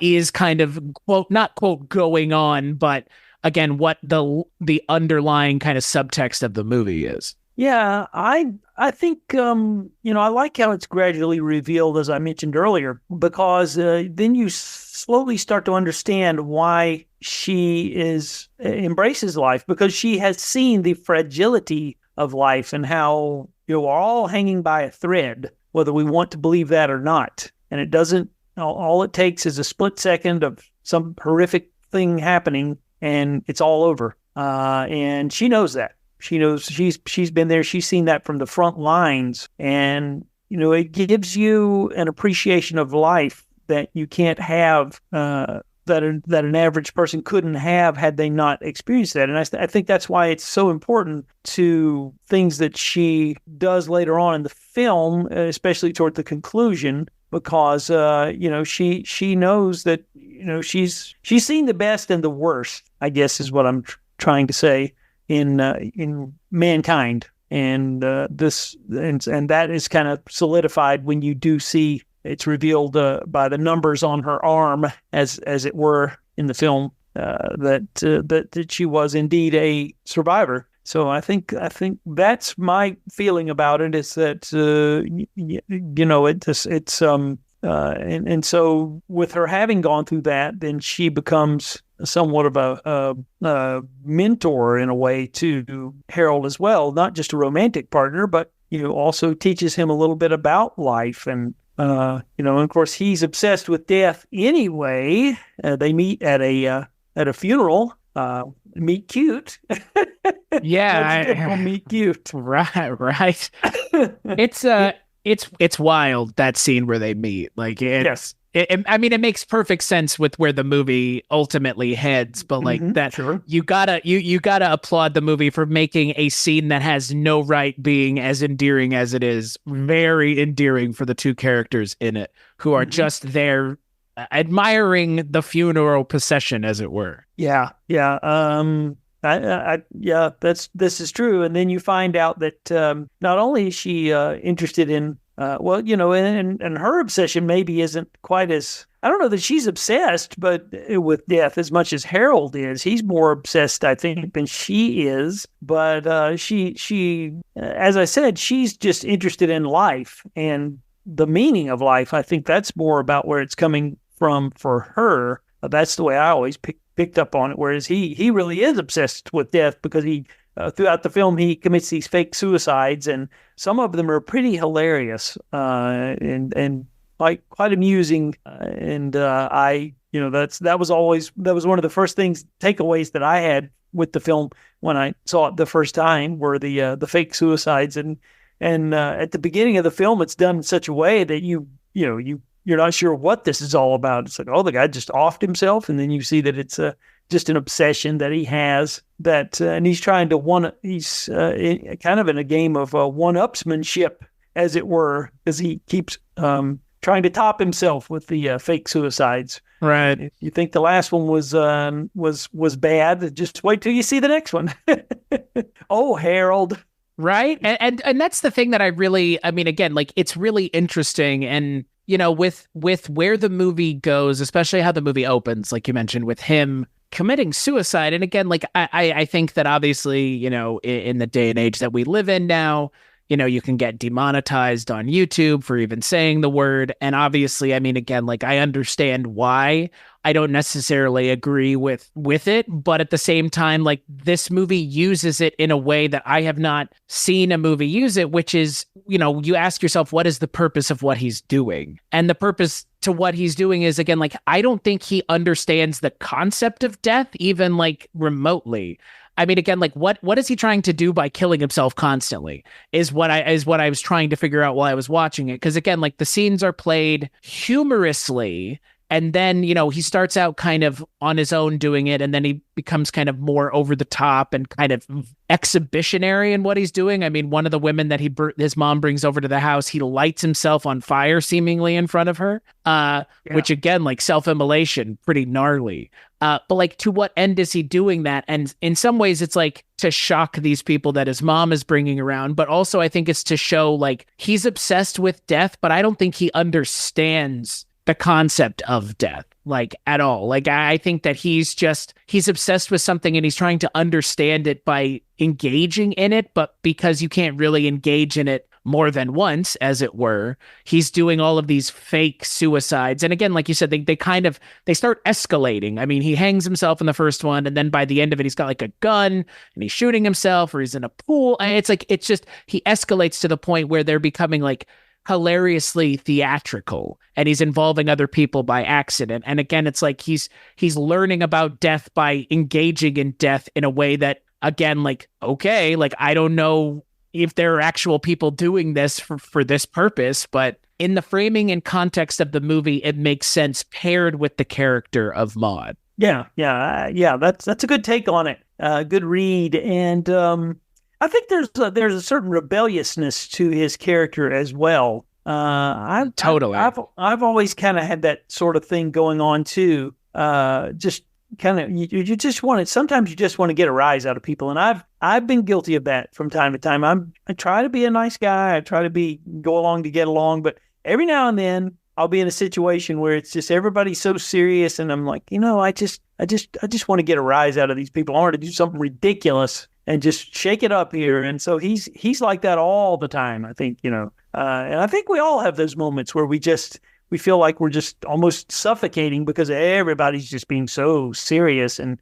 [SPEAKER 1] is kind of, quote, not quote, going on, but again, what the underlying kind of subtext of the movie is.
[SPEAKER 2] Yeah, I think, I like how it's gradually revealed, as I mentioned earlier, because then you slowly start to understand why she embraces life, because she has seen the fragility of life and how, we're all hanging by a thread, whether we want to believe that or not. And it doesn't, all it takes is a split second of some horrific thing happening, and it's all over. And she knows that. She knows, she's been there. She's seen that from the front lines. And, it gives you an appreciation of life that you can't have, that an average person couldn't have had they not experienced that. And I think that's why it's so important to things that she does later on in the film, especially toward the conclusion, because, she knows that, she's seen the best and the worst, I guess is what I'm trying to say, in mankind. And and that is kind of solidified when you do see it's revealed by the numbers on her arm, as it were, in the film, that she was indeed a survivor. So I think that's my feeling about it, is that and so with her having gone through that, then she becomes somewhat of a mentor in a way to Harold as well, not just a romantic partner, but also teaches him a little bit about life. And and of course he's obsessed with death anyway. They meet at a funeral. Meet cute.
[SPEAKER 1] Yeah,
[SPEAKER 2] meet cute.
[SPEAKER 1] Right. It's wild, that scene where they meet. Like
[SPEAKER 2] yes.
[SPEAKER 1] It makes perfect sense with where the movie ultimately heads, but like that,
[SPEAKER 2] sure.
[SPEAKER 1] you gotta applaud the movie for making a scene that has no right being as endearing as it is, very endearing for the two characters in it, who are just there admiring the funeral procession, as it were.
[SPEAKER 2] Yeah. This is true. And then you find out that not only is she interested in, and her obsession maybe isn't quite as, I don't know that she's obsessed, but with death as much as Harold is. He's more obsessed, I think, than she is. But she, as I said, she's just interested in life and the meaning of life. I think that's more about where it's coming from for her. That's the way I always picked up on it. Whereas he really is obsessed with death, because he throughout the film he commits these fake suicides, and some of them are pretty hilarious and quite amusing. That was one of the first takeaways that I had with the film when I saw it the first time, were the fake suicides, and at the beginning of the film it's done in such a way that you're not sure what this is all about. It's like, oh, the guy just offed himself. And then you see that it's just an obsession that he has, and he's trying to he's kind of in a game of one-upsmanship, as it were, because he keeps trying to top himself with the fake suicides.
[SPEAKER 1] Right.
[SPEAKER 2] If you think the last one was bad, just wait till you see the next one. Oh, Harold.
[SPEAKER 1] Right. And that's the thing that again, like, it's really interesting. And with where the movie goes, especially how the movie opens, like you mentioned, with him committing suicide. And again, like, I think that obviously, in the day and age that we live in now, you can get demonetized on YouTube for even saying the word. And obviously, again, like, I understand why. I don't necessarily agree with it, but at the same time, like, this movie uses it in a way that I have not seen a movie use it, which is, you ask yourself, what is the purpose of what he's doing? And the purpose to what he's doing is, again, like, I don't think he understands the concept of death, even like remotely. Again, like, what is he trying to do by killing himself constantly is what I was trying to figure out while I was watching it. Because again, like, the scenes are played humorously, and then, he starts out kind of on his own doing it, and then he becomes kind of more over the top and kind of exhibitionary in what he's doing. One of the women that his mom brings over to the house, he lights himself on fire seemingly in front of her, which, again, like, self-immolation, pretty gnarly. But like, to what end is he doing that? And in some ways it's like to shock these people that his mom is bringing around, but also I think it's to show, like, he's obsessed with death, but I don't think he understands the concept of death, like, at all. Like, I think that he's obsessed with something and he's trying to understand it by engaging in it, but because you can't really engage in it more than once, as it were, he's doing all of these fake suicides. And again, like you said, they start escalating. He hangs himself in the first one, and then by the end of it, he's got like a gun and he's shooting himself, or he's in a pool. It's like, he escalates to the point where they're becoming like hilariously theatrical, and he's involving other people by accident. And again, it's like he's learning about death by engaging in death in a way that, again, like, okay, like, I don't know if there are actual people doing this for this purpose, but in the framing and context of the movie, it makes sense paired with the character of Maude.
[SPEAKER 2] Yeah. That's a good take on it. Good read. And I think there's a certain rebelliousness to his character as well. I've always kind of had that sort of thing going on too. Just kind of, you just want to, sometimes you just want to get a rise out of people. And I've been guilty of that from time to time. I try to be a nice guy. I try to go along to get along, but every now and then I'll be in a situation where it's just everybody's so serious, and I'm like, I just want to get a rise out of these people. I want to do something ridiculous. and just shake it up here. And so he's like that all the time, I think, and I think we all have those moments where we feel like we're just almost suffocating because everybody's just being so serious, and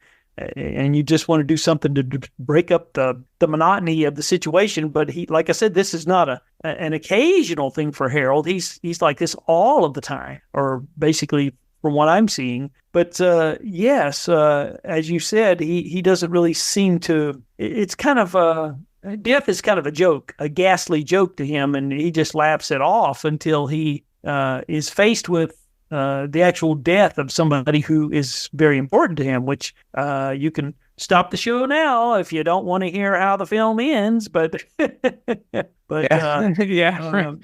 [SPEAKER 2] you just want to do something to break up the monotony of the situation. But like I said, this is not an occasional thing for Harold. He's like this all of the time, or basically from what I'm seeing. But yes, as you said, he doesn't really seem to. It's kind of death is kind of a joke, a ghastly joke to him, and he just laughs it off until he is faced with the actual death of somebody who is very important to him, which you can stop the show now if you don't want to hear how the film ends. But But
[SPEAKER 1] yeah.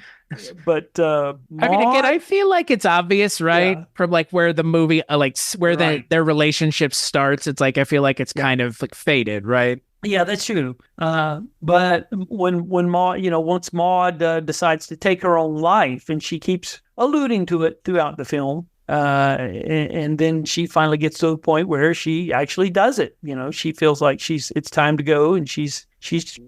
[SPEAKER 2] But
[SPEAKER 1] I mean, again, I feel like it's obvious, right?
[SPEAKER 2] Yeah.
[SPEAKER 1] From like where the movie, like where their relationship starts. It's like I feel like it's kind of like faded, right?
[SPEAKER 2] Yeah, that's true. But when Maude, once Maude decides to take her own life, and she keeps alluding to it throughout the film, and then she finally gets to the point where she actually does it. She feels like it's time to go, and she's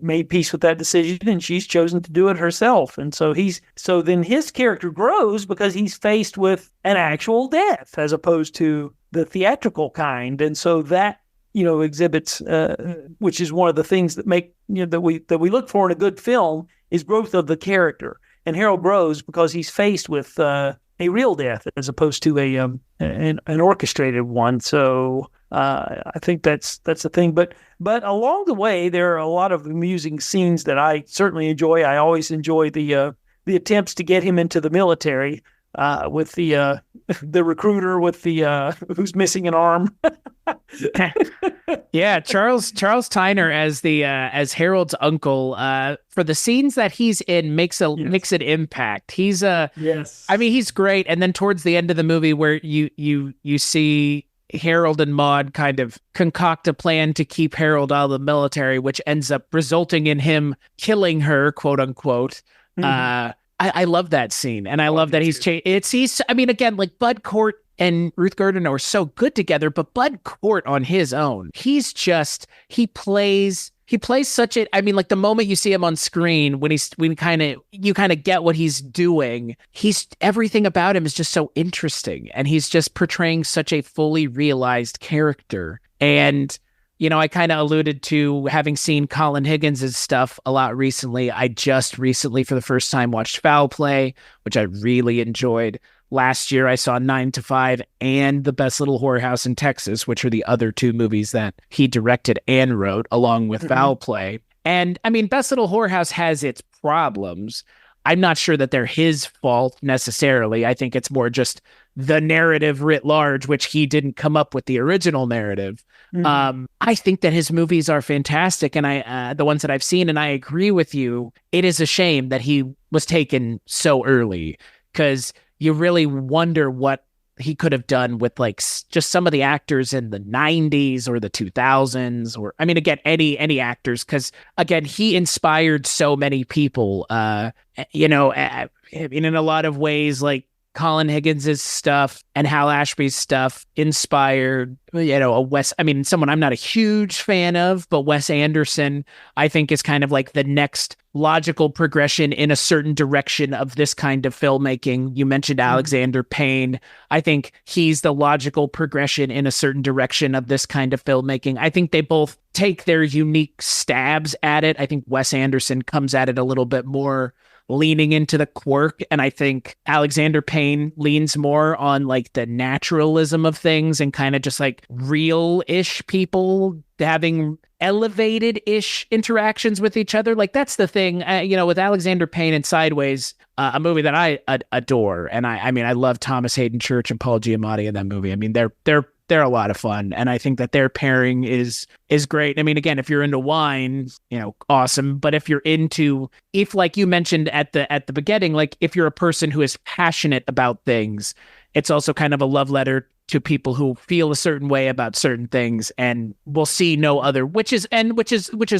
[SPEAKER 2] made peace with that decision, and she's chosen to do it herself. And so then his character grows because he's faced with an actual death as opposed to the theatrical kind. And so that exhibits, which is one of the things that make that we look for in a good film, is growth of the character. And Harold grows because he's faced with a real death as opposed to an orchestrated one. So I think that's the thing. But along the way, there are a lot of amusing scenes that I certainly enjoy. I always enjoy the attempts to get him into the military. With the recruiter with the who's missing an arm.
[SPEAKER 1] Yeah, Charles Tyner as Harold's uncle. For the scenes that he's in, makes an impact. He's
[SPEAKER 2] yes.
[SPEAKER 1] I mean, he's great. And then towards the end of the movie, where you see Harold and Maude kind of concoct a plan to keep Harold out of the military, which ends up resulting in him killing her, quote unquote. Mm-hmm. I love that scene, and I love that he's I mean, again, like Bud Cort and Ruth Gurdon are so good together, but Bud Cort on his own, he plays such a, I mean, like the moment you see him on screen, when you kind of get what he's doing, everything about him is just so interesting, and he's just portraying such a fully realized character. And I kind of alluded to having seen Colin Higgins' stuff a lot recently. I just recently, for the first time, watched Foul Play, which I really enjoyed. Last year, I saw 9 to 5 and The Best Little Whorehouse in Texas, which are the other two movies that he directed and wrote, along with Foul Play. And, I mean, Best Little Whorehouse has its problems. I'm not sure that they're his fault necessarily. I think it's more just the narrative writ large, which he didn't come up with the original narrative. Mm-hmm. I think that his movies are fantastic, and the ones that I've seen, and I agree with you. It is a shame that he was taken so early, because you really wonder what he could have done with like just some of the actors in the 90s or the 2000s, or I mean, again, any actors, because again, he inspired so many people. In a lot of ways, like Colin Higgins' stuff and Hal Ashby's stuff inspired, someone I'm not a huge fan of, but Wes Anderson, I think, is kind of like the next logical progression in a certain direction of this kind of filmmaking. You mentioned Alexander Payne. I think he's the logical progression in a certain direction of this kind of filmmaking. I think they both take their unique stabs at it. I think Wes Anderson comes at it a little bit more leaning into the quirk, and I think Alexander Payne leans more on like the naturalism of things and kind of just like real-ish people having elevated-ish interactions with each other. Like that's the thing, with Alexander Payne and Sideways, a movie that I adore, and I love Thomas Hayden Church and Paul Giamatti in that movie. I mean, they're a lot of fun, and I think that their pairing is great. I mean, again, if you're into wine, awesome. But if like you mentioned at the beginning, like if you're a person who is passionate about things, it's also kind of a love letter to people who feel a certain way about certain things and will see no other, which is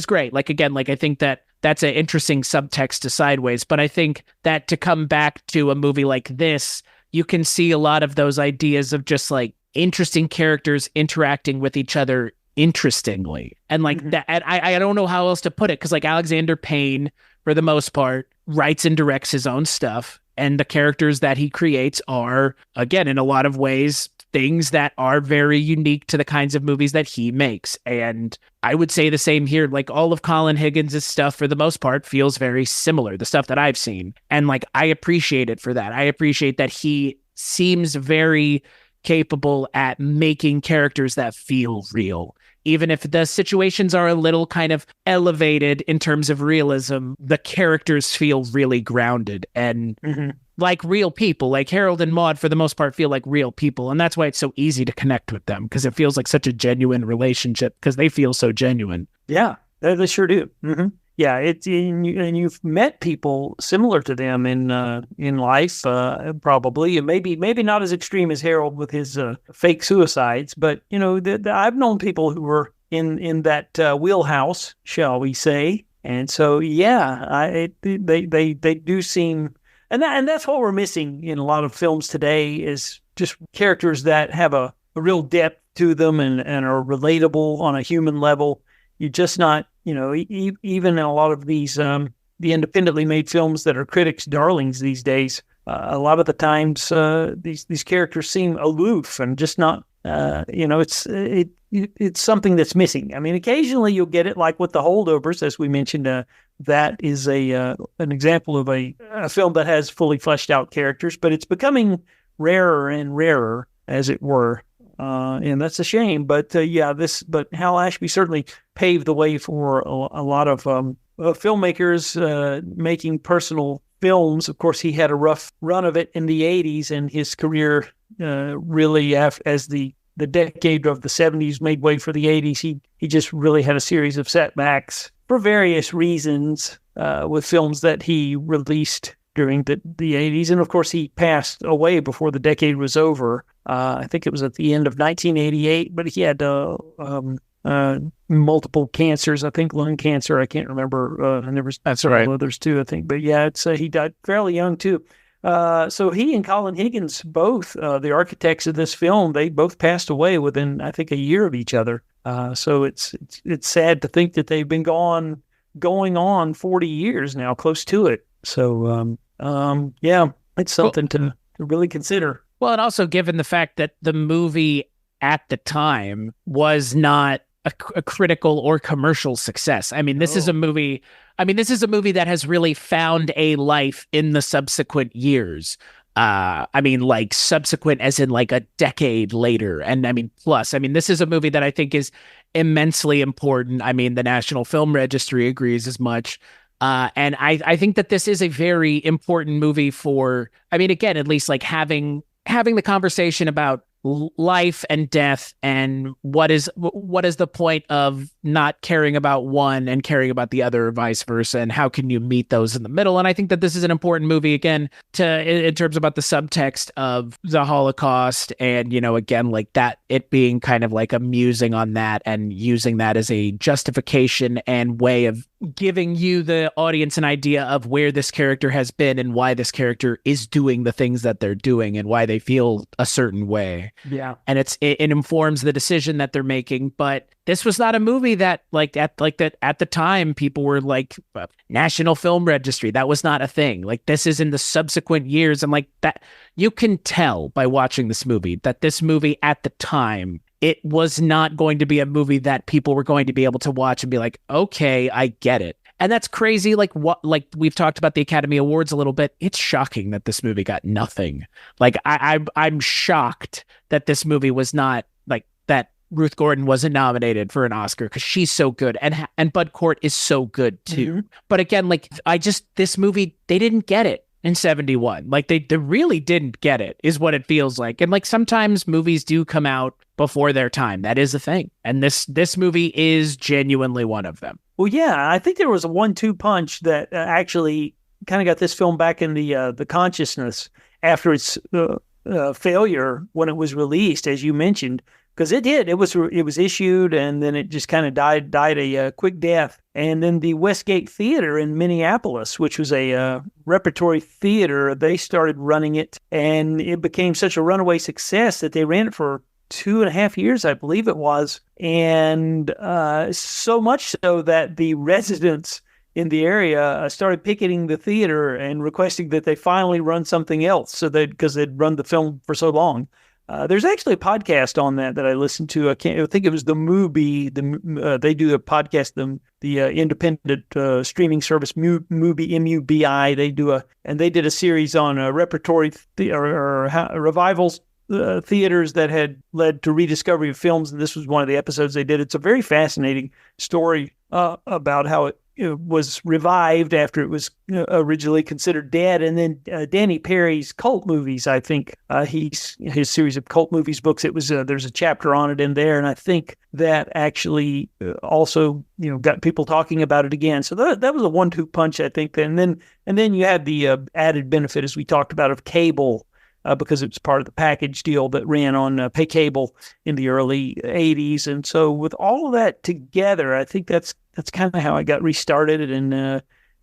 [SPEAKER 1] great. Like, again, like I think that's an interesting subtext to Sideways, but I think that to come back to a movie like this, you can see a lot of those ideas of just like interesting characters interacting with each other interestingly. And like that, and I don't know how else to put it, because like Alexander Payne, for the most part, writes and directs his own stuff. And the characters that he creates are, again, in a lot of ways, things that are very unique to the kinds of movies that he makes. And I would say the same here. Like all of Colin Higgins' stuff, for the most part, feels very similar, the stuff that I've seen. And like, I appreciate it for that. I appreciate that he seems very capable at making characters that feel real. Even if the situations are a little kind of elevated in terms of realism, the characters feel really grounded and like real people. Like Harold and Maude, for the most part, feel like real people. And that's why it's so easy to connect with them, because it feels like such a genuine relationship, because they feel so genuine.
[SPEAKER 2] Yeah, they sure do. Yeah, and you've met people similar to them in life, probably, and maybe not as extreme as Harold with his fake suicides, but you know, I've known people who were in that wheelhouse, shall we say, and so yeah, they do seem, and that's what we're missing in a lot of films today, is just characters that have a real depth to them and are relatable on a human level. You're just not, you know, even in a lot of these, the independently made films that are critics' darlings these days, a lot of the times these characters seem aloof and just not, you know, it's something that's missing. I mean, occasionally you'll get it, like with The Holdovers, as we mentioned. That is an example of a film that has fully fleshed out characters, but it's becoming rarer and rarer, as it were. And that's a shame, but but Hal Ashby certainly paved the way for a lot of filmmakers making personal films. Of course, he had a rough run of it in the 80s, and his career really, as the decade of the 70s made way for the 80s, he just really had a series of setbacks for various reasons with films that he released during the 80s. And of course, he passed away before the decade was over. I think it was at the end of 1988, but he had multiple cancers. I think lung cancer. I can't remember. And there was others too, I think. But yeah, he died fairly young too. So he and Colin Higgins, both the architects of this film, they both passed away within, I think, a year of each other. So it's sad to think that they've been going on 40 years now, close to it. So yeah, it's something to really consider.
[SPEAKER 1] Well, and also given the fact that the movie at the time was not a critical or commercial success. I mean, this is a movie. I mean, this is a movie that has really found a life in the subsequent years. I mean, like subsequent as in like a decade later. And I mean, plus, I mean, this is a movie that I think is immensely important. I mean, the National Film Registry agrees as much. And I think that this is a very important movie for, I mean, again, at least like having the conversation about life and death and what is the point of not caring about one and caring about the other, or vice versa, and how can you meet those in the middle. And I think that this is an important movie, again, in terms about the subtext of the Holocaust, and, you know, again, like that, it being kind of like a musing on that and using that as a justification and way of giving you, the audience, an idea of where this character has been and why this character is doing the things that they're doing and why they feel a certain way.
[SPEAKER 2] Yeah.
[SPEAKER 1] And it informs the decision that they're making. But this was not a movie that at the time people were like, National Film Registry, that was not a thing. Like, this is in the subsequent years. And like that, you can tell by watching this movie that this movie at the time, it was not going to be a movie that people were going to be able to watch and be like, okay, I get it. And that's crazy. Like we've talked about the Academy Awards a little bit. It's shocking that this movie got nothing. Like I'm shocked that this movie was not, like, that Ruth Gordon wasn't nominated for an Oscar, because she's so good, and Bud Cort is so good too. Mm-hmm. But again, like this movie, they didn't get it in 71. Like they really didn't get it, is what it feels like. And like sometimes movies do come out before their time. That is a thing. And this movie is genuinely one of them.
[SPEAKER 2] Well, yeah, I think there was a 1-2 punch that actually kind of got this film back in the consciousness after its failure when it was released, as you mentioned, because it did. It was issued, and then it just kind of died a quick death. And then the Westgate Theater in Minneapolis, which was a repertory theater, they started running it, and it became such a runaway success that they ran it for 2.5 years, I believe it was. And so much so that the residents in the area started picketing the theater and requesting that they finally run something else, so that because they'd run the film for so long. There's actually a podcast on that I listened to. I think it was the Mubi. They do a podcast, the independent streaming service Mubi, MUBI. They did a series on repertory revivals. Theaters that had led to rediscovery of films, and this was one of the episodes they did. It's a very fascinating story about how it was revived after it was originally considered dead. And then Danny Perry's cult movies, I think his series of cult movies books, it was there's a chapter on it in there, and I think that actually also got people talking about it again. So that was a 1-2 punch, I think. And then you had the added benefit, as we talked about, of cable. Because it was part of the package deal that ran on pay cable in the early 80s. And so with all of that together, I think that's kind of how I got restarted. And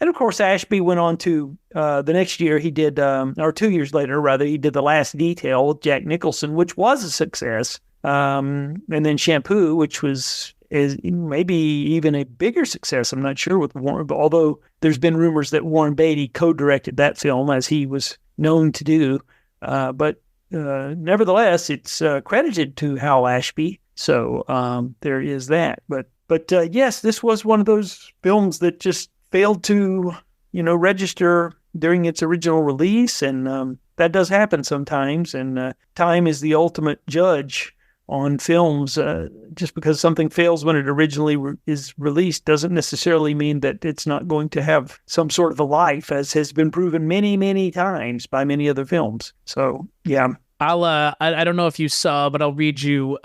[SPEAKER 2] of course, Ashby went on to the next year he did, or 2 years later, rather, he did The Last Detail with Jack Nicholson, which was a success. And then Shampoo, which is maybe even a bigger success. I'm not sure with Warren, although there's been rumors that Warren Beatty co-directed that film, as he was known to do. But nevertheless, it's credited to Hal Ashby. So there is that. But yes, this was one of those films that just failed to, register during its original release. And that does happen sometimes. And time is the ultimate judge on films. Just because something fails when it originally is released doesn't necessarily mean that it's not going to have some sort of a life, as has been proven many, many times by many other films. So, yeah.
[SPEAKER 1] I don't know if you saw, but I'll read you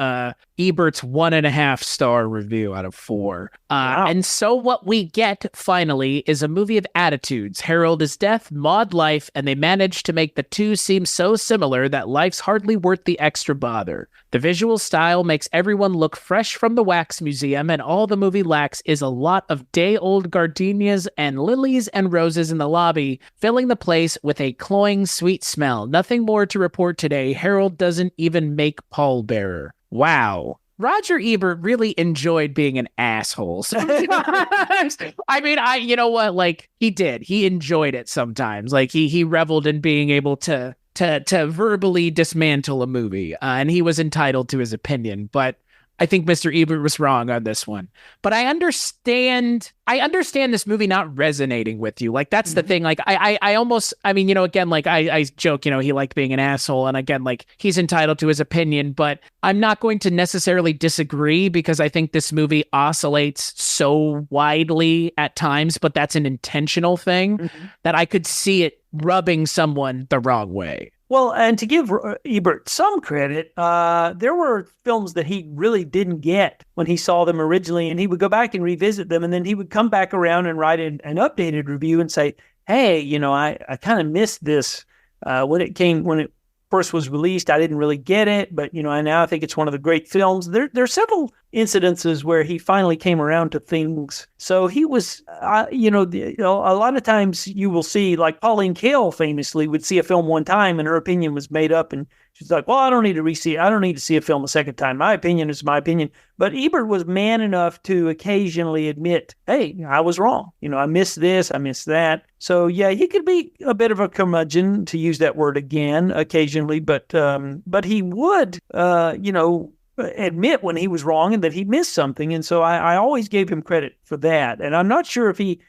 [SPEAKER 1] Ebert's 1.5 star review out of 4.
[SPEAKER 2] Wow.
[SPEAKER 1] And so what we get, finally, is a movie of attitudes. Harold is death, Maude life, and they manage to make the two seem so similar that life's hardly worth the extra bother. The visual style makes everyone look fresh from the wax museum, and all the movie lacks is a lot of day-old gardenias and lilies and roses in the lobby, filling the place with a cloying sweet smell. Nothing more to report today. Harold doesn't even make pallbearer. Wow. Roger Ebert really enjoyed being an asshole sometimes. I mean, you know what? Like, he did. He enjoyed it sometimes. Like, he reveled in being able to verbally dismantle a movie, and he was entitled to his opinion. But I think Mr. Ebert was wrong on this one. But I understand this movie not resonating with you. Like, that's the thing. Like, I mean, again, like I joke, he liked being an asshole. And again, like, he's entitled to his opinion, but I'm not going to necessarily disagree, because I think this movie oscillates so widely at times, but that's an intentional thing that I could see it rubbing someone the wrong way.
[SPEAKER 2] Well, and to give Ebert some credit, there were films that he really didn't get when he saw them originally, and he would go back and revisit them, and then he would come back around and write an updated review and say, hey, I kind of missed this when it first was released. I didn't really get it, but now I think it's one of the great films. There are several incidences where he finally came around to things. So he was, a lot of times you will see, like Pauline Kael famously would see a film one time and her opinion was made up, and she's like, well, I don't need to see a film a second time. My opinion is my opinion. But Ebert was man enough to occasionally admit, hey, I was wrong. I missed this, I missed that. So yeah, he could be a bit of a curmudgeon, to use that word again, occasionally, but he would, admit when he was wrong and that he missed something. And so I always gave him credit for that. And I'm not sure if he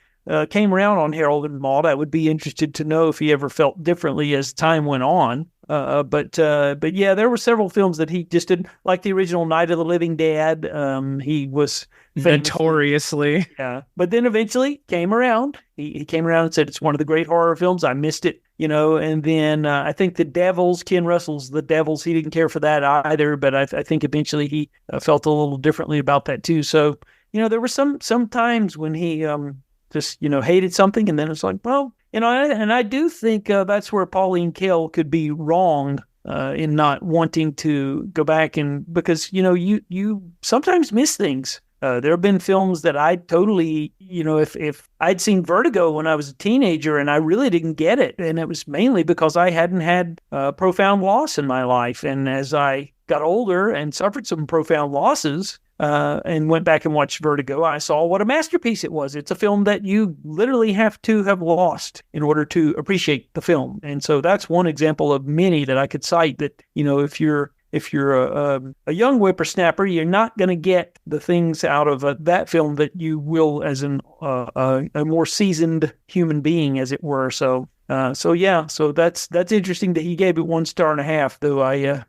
[SPEAKER 2] came around on Harold and Maude. I would be interested to know if he ever felt differently as time went on. But yeah, there were several films that he just didn't like. The original Night of the Living Dead. He was
[SPEAKER 1] notoriously,
[SPEAKER 2] yeah. But then eventually came around. He came around and said it's one of the great horror films. I missed it, And then I think The Devils, Ken Russell's The Devils. He didn't care for that either. But I think eventually he felt a little differently about that too. So there were some times when he just hated something, and then it's like, well. And I do think that's where Pauline Kael could be wrong in not wanting to go back, and because you sometimes miss things. There have been films that I totally, if I'd seen Vertigo when I was a teenager and I really didn't get it, and it was mainly because I hadn't had profound loss in my life, and as I got older and suffered some profound losses, and went back and watched Vertigo, I saw what a masterpiece it was. It's a film that you literally have to have lost in order to appreciate the film. And so that's one example of many that I could cite that, if you're a young whippersnapper, you're not going to get the things out of that film that you will as a more seasoned human being, as it were. So that's interesting that he gave it 1.5 stars, though I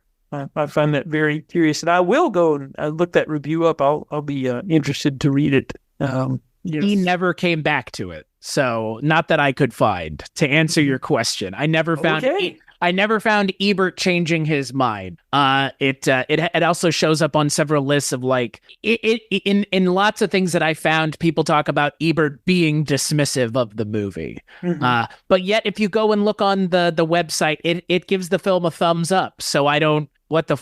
[SPEAKER 2] find that very curious, and I will go and look that review up. I'll be interested to read it. Yes.
[SPEAKER 1] He never came back to it, so not that I could find. To answer your question, I never found.
[SPEAKER 2] Okay.
[SPEAKER 1] I never found Ebert changing his mind. It also shows up on several lists of in lots of things that I found. People talk about Ebert being dismissive of the movie, but yet if you go and look on the website, it gives the film a thumbs up. So I don't. What the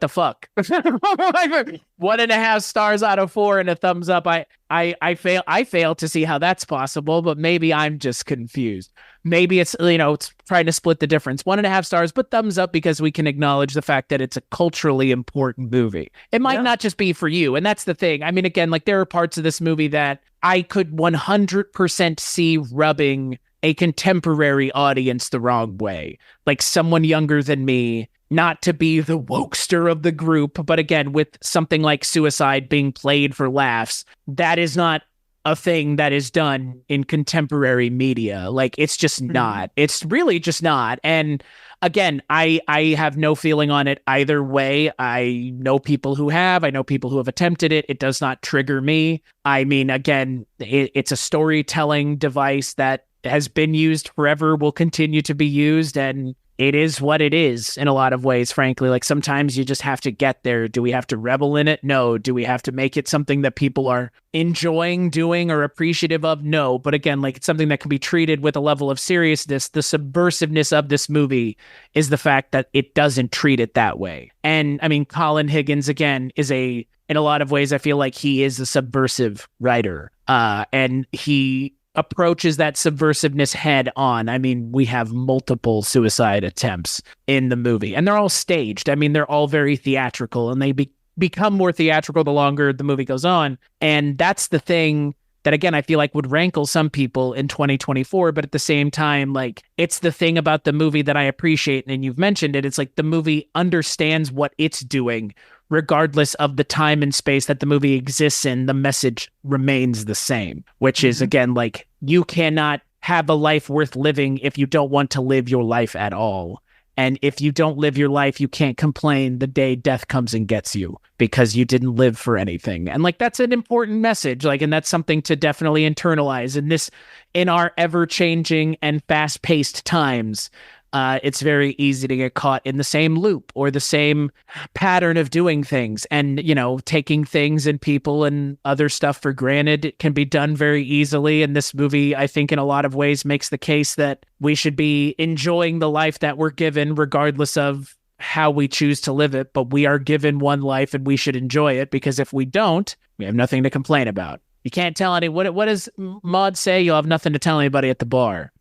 [SPEAKER 1] fuck? 1.5 stars out of 4 and a thumbs up. I fail to see how that's possible, but maybe I'm just confused. Maybe it's it's trying to split the difference. 1.5 stars, but thumbs up because we can acknowledge the fact that it's a culturally important movie. It might not just be for you, and that's the thing. I mean, again, there are parts of this movie that I could 100% see rubbing a contemporary audience the wrong way, like someone younger than me. Not to be the wokester of the group, but again, with something like suicide being played for laughs, that is not a thing that is done in contemporary media. It's just not. It's really just not. And again, I have no feeling on it either way. I know people who have. I know people who have attempted it. It does not trigger me. I mean, again, it's a storytelling device that has been used forever, will continue to be used, and it is what it is in a lot of ways, frankly. Sometimes you just have to get there. Do we have to revel in it? No. Do we have to make it something that people are enjoying doing or appreciative of? No. But again, it's something that can be treated with a level of seriousness. The subversiveness of this movie is the fact that it doesn't treat it that way. And I mean, Colin Higgins, again, in a lot of ways, I feel like he is a subversive writer. And he approaches that subversiveness head on. I mean, we have multiple suicide attempts in the movie, and they're all staged. I mean, they're all very theatrical, and they become more theatrical the longer the movie goes on. And that's the thing that, again, I feel like would rankle some people in 2024, but at the same time, it's the thing about the movie that I appreciate, and you've mentioned it. It's the movie understands what it's doing. Regardless of the time and space that the movie exists in, the message remains the same, which is, again, you cannot have a life worth living if you don't want to live your life at all. And if you don't live your life, you can't complain the day death comes and gets you because you didn't live for anything. And that's an important message. And that's something to definitely internalize in our ever-changing and fast-paced times. It's very easy to get caught in the same loop or the same pattern of doing things and, taking things and people and other stuff for granted. It can be done very easily. And this movie, I think, in a lot of ways makes the case that we should be enjoying the life that we're given, regardless of how we choose to live it. But we are given one life and we should enjoy it, because if we don't, we have nothing to complain about. You can't tell anyone. What does Maude say? You'll have nothing to tell anybody at the bar.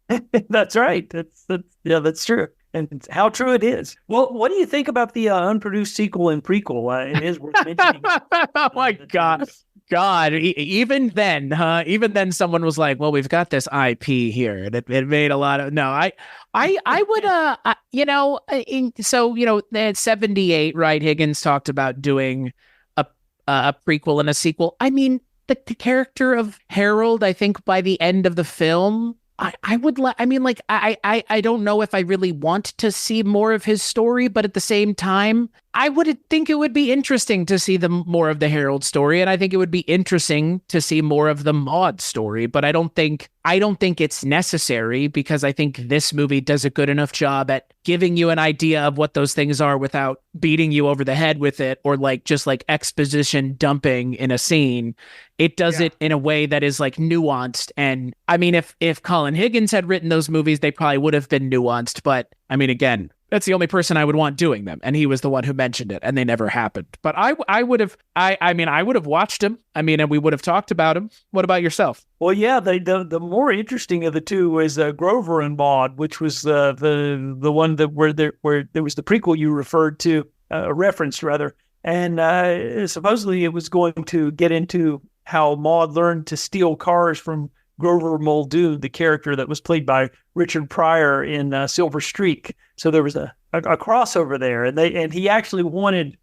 [SPEAKER 2] That's right. That's true. And how true it is. Well, what do you think about the unproduced sequel and prequel? It is worth mentioning.
[SPEAKER 1] Oh my God. Even then someone was like, well, we've got this IP here. And it made a lot of, I would, at 78, right? Higgins talked about doing a prequel and a sequel. I mean, the character of Harold, I think by the end of the film, I don't know if I really want to see more of his story, but at the same time, I would think it would be interesting to see more of the Harold story, and I think it would be interesting to see more of the Maude story, but I don't think it's necessary, because I think this movie does a good enough job at giving you an idea of what those things are without beating you over the head with it, or just exposition dumping in a scene. It does it in a way that is nuanced. And I mean, if Colin Higgins had written those movies, they probably would have been nuanced. But I mean, again, that's the only person I would want doing them. And he was the one who mentioned it, and they never happened. But I would have watched him. I mean, and we would have talked about him. What about yourself?
[SPEAKER 2] Well, yeah, the more interesting of the two was Grover and Maude, which was the one where there was the prequel you referred to. referenced rather. And supposedly it was going to get into how Maude learned to steal cars from Grover Muldoon, the character that was played by Richard Pryor in Silver Streak. So there was a crossover there, and he actually wanted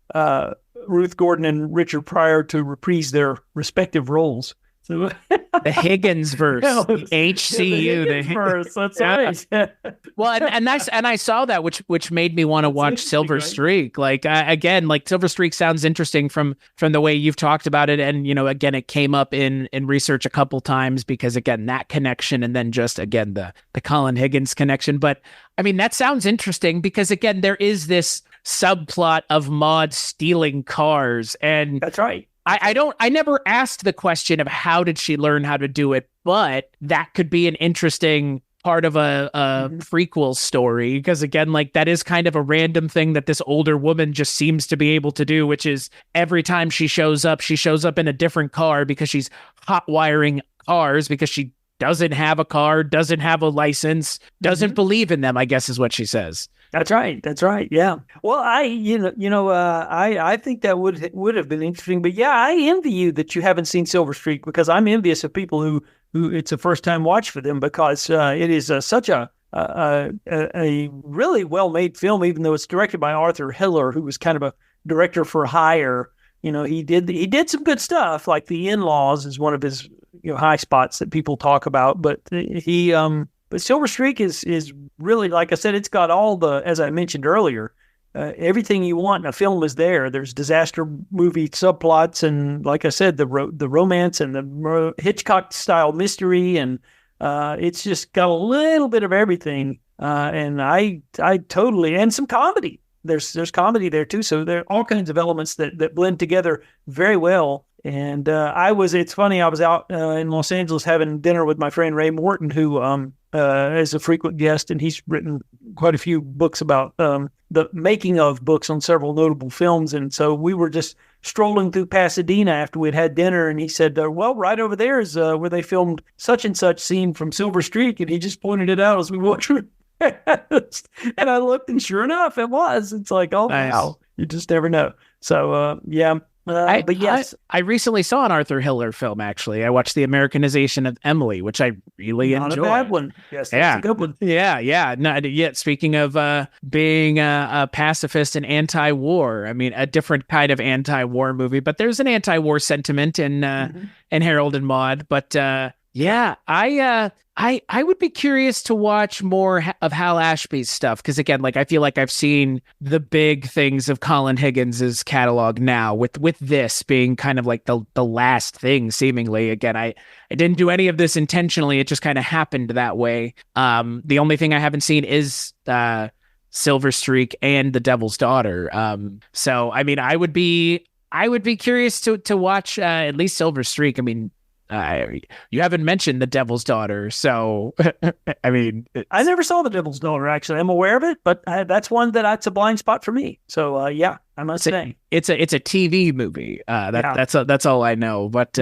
[SPEAKER 2] Ruth Gordon and Richard Pryor to reprise their respective roles. So
[SPEAKER 1] the Higgins verse, HCU,
[SPEAKER 2] the Higgins verse. That's right.
[SPEAKER 1] Well, and I saw that, which made me want to watch Silver Streak. Like again, like Silver Streak sounds interesting from the way you've talked about it, and again, it came up in research a couple times because again that connection, and then just again the Colin Higgins connection. But I mean that sounds interesting because again there is this subplot of Maude stealing cars, and
[SPEAKER 2] that's right.
[SPEAKER 1] I never asked the question of how did she learn how to do it, but that could be an interesting part of a prequel story because again, like that is kind of a random thing that this older woman just seems to be able to do, which is every time she shows up in a different car because she's hot wiring cars because she doesn't have a car, doesn't have a license, doesn't believe in them, I guess is what she says.
[SPEAKER 2] That's right. That's right. Yeah. Well, I think that would have been interesting. But yeah, I envy you that you haven't seen Silver Streak because I'm envious of people who it's a first time watch for them because it is such a really well made film, even though it's directed by Arthur Hiller, who was kind of a director for hire. He did some good stuff, like The In-Laws is one of his high spots that people talk about. But But Silver Streak is really, like I said, it's got all the, as I mentioned earlier, everything you want in a film is there. There's disaster movie subplots, and like I said, the romance and the Hitchcock style mystery, and it's just got a little bit of everything. And I totally, and some comedy. There's comedy there too. So there are all kinds of elements that blend together very well. And it's funny, I was out in Los Angeles having dinner with my friend Ray Morton, who is a frequent guest, and he's written quite a few books about the making of books on several notable films. And so we were just strolling through Pasadena after we'd had dinner, and he said, well, right over there is where they filmed such and such scene from Silver Streak, and he just pointed it out as we walked through. And I looked, and sure enough, it was. It's like, oh, nice. Wow, you just never know. So, yeah. But yes,
[SPEAKER 1] I recently saw an Arthur Hiller film. Actually, I watched the Americanization of Emily, which I really enjoyed.
[SPEAKER 2] Not a bad one. Yes, that's a good one.
[SPEAKER 1] Yeah. Not yet. Speaking of being a pacifist and anti-war, I mean, a different kind of anti-war movie, but there's an anti-war sentiment in Harold and Maude. But yeah, I would be curious to watch more of Hal Ashby's stuff because again, like I feel like I've seen the big things of Colin Higgins's catalog now, with this being kind of like the last thing seemingly. Again, I didn't do any of this intentionally; it just kind of happened that way. The only thing I haven't seen is Silver Streak and The Devil's Daughter. So I mean, I would be curious to watch at least Silver Streak. I mean. You haven't mentioned The Devil's Daughter, so I mean,
[SPEAKER 2] I never saw The Devil's Daughter. Actually, I'm aware of it, but that's one that's a blind spot for me. So yeah, I must say
[SPEAKER 1] it's a TV movie. That's all I know. But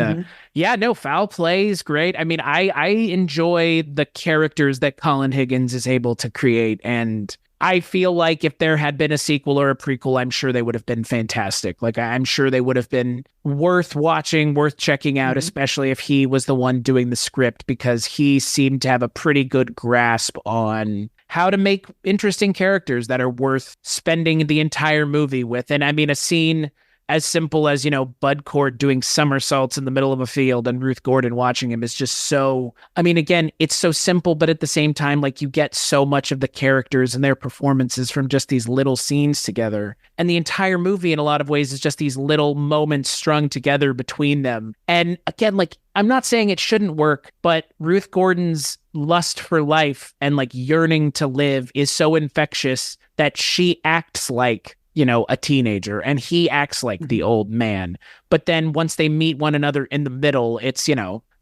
[SPEAKER 1] yeah, no, Foul Play is great. I mean, I enjoy the characters that Colin Higgins is able to create, and I feel like if there had been a sequel or a prequel, I'm sure they would have been fantastic. Like, I'm sure they would have been worth watching, worth checking out, especially if he was the one doing the script, because he seemed to have a pretty good grasp on how to make interesting characters that are worth spending the entire movie with. And I mean, a scene as simple as, Bud Cort doing somersaults in the middle of a field and Ruth Gordon watching him is just so, I mean, again, it's so simple, but at the same time, like, you get so much of the characters and their performances from just these little scenes together. And the entire movie in a lot of ways is just these little moments strung together between them. And again, like, I'm not saying it shouldn't work, but Ruth Gordon's lust for life and like yearning to live is so infectious that she acts like, a teenager, and he acts like the old man. But then once they meet one another in the middle, it's,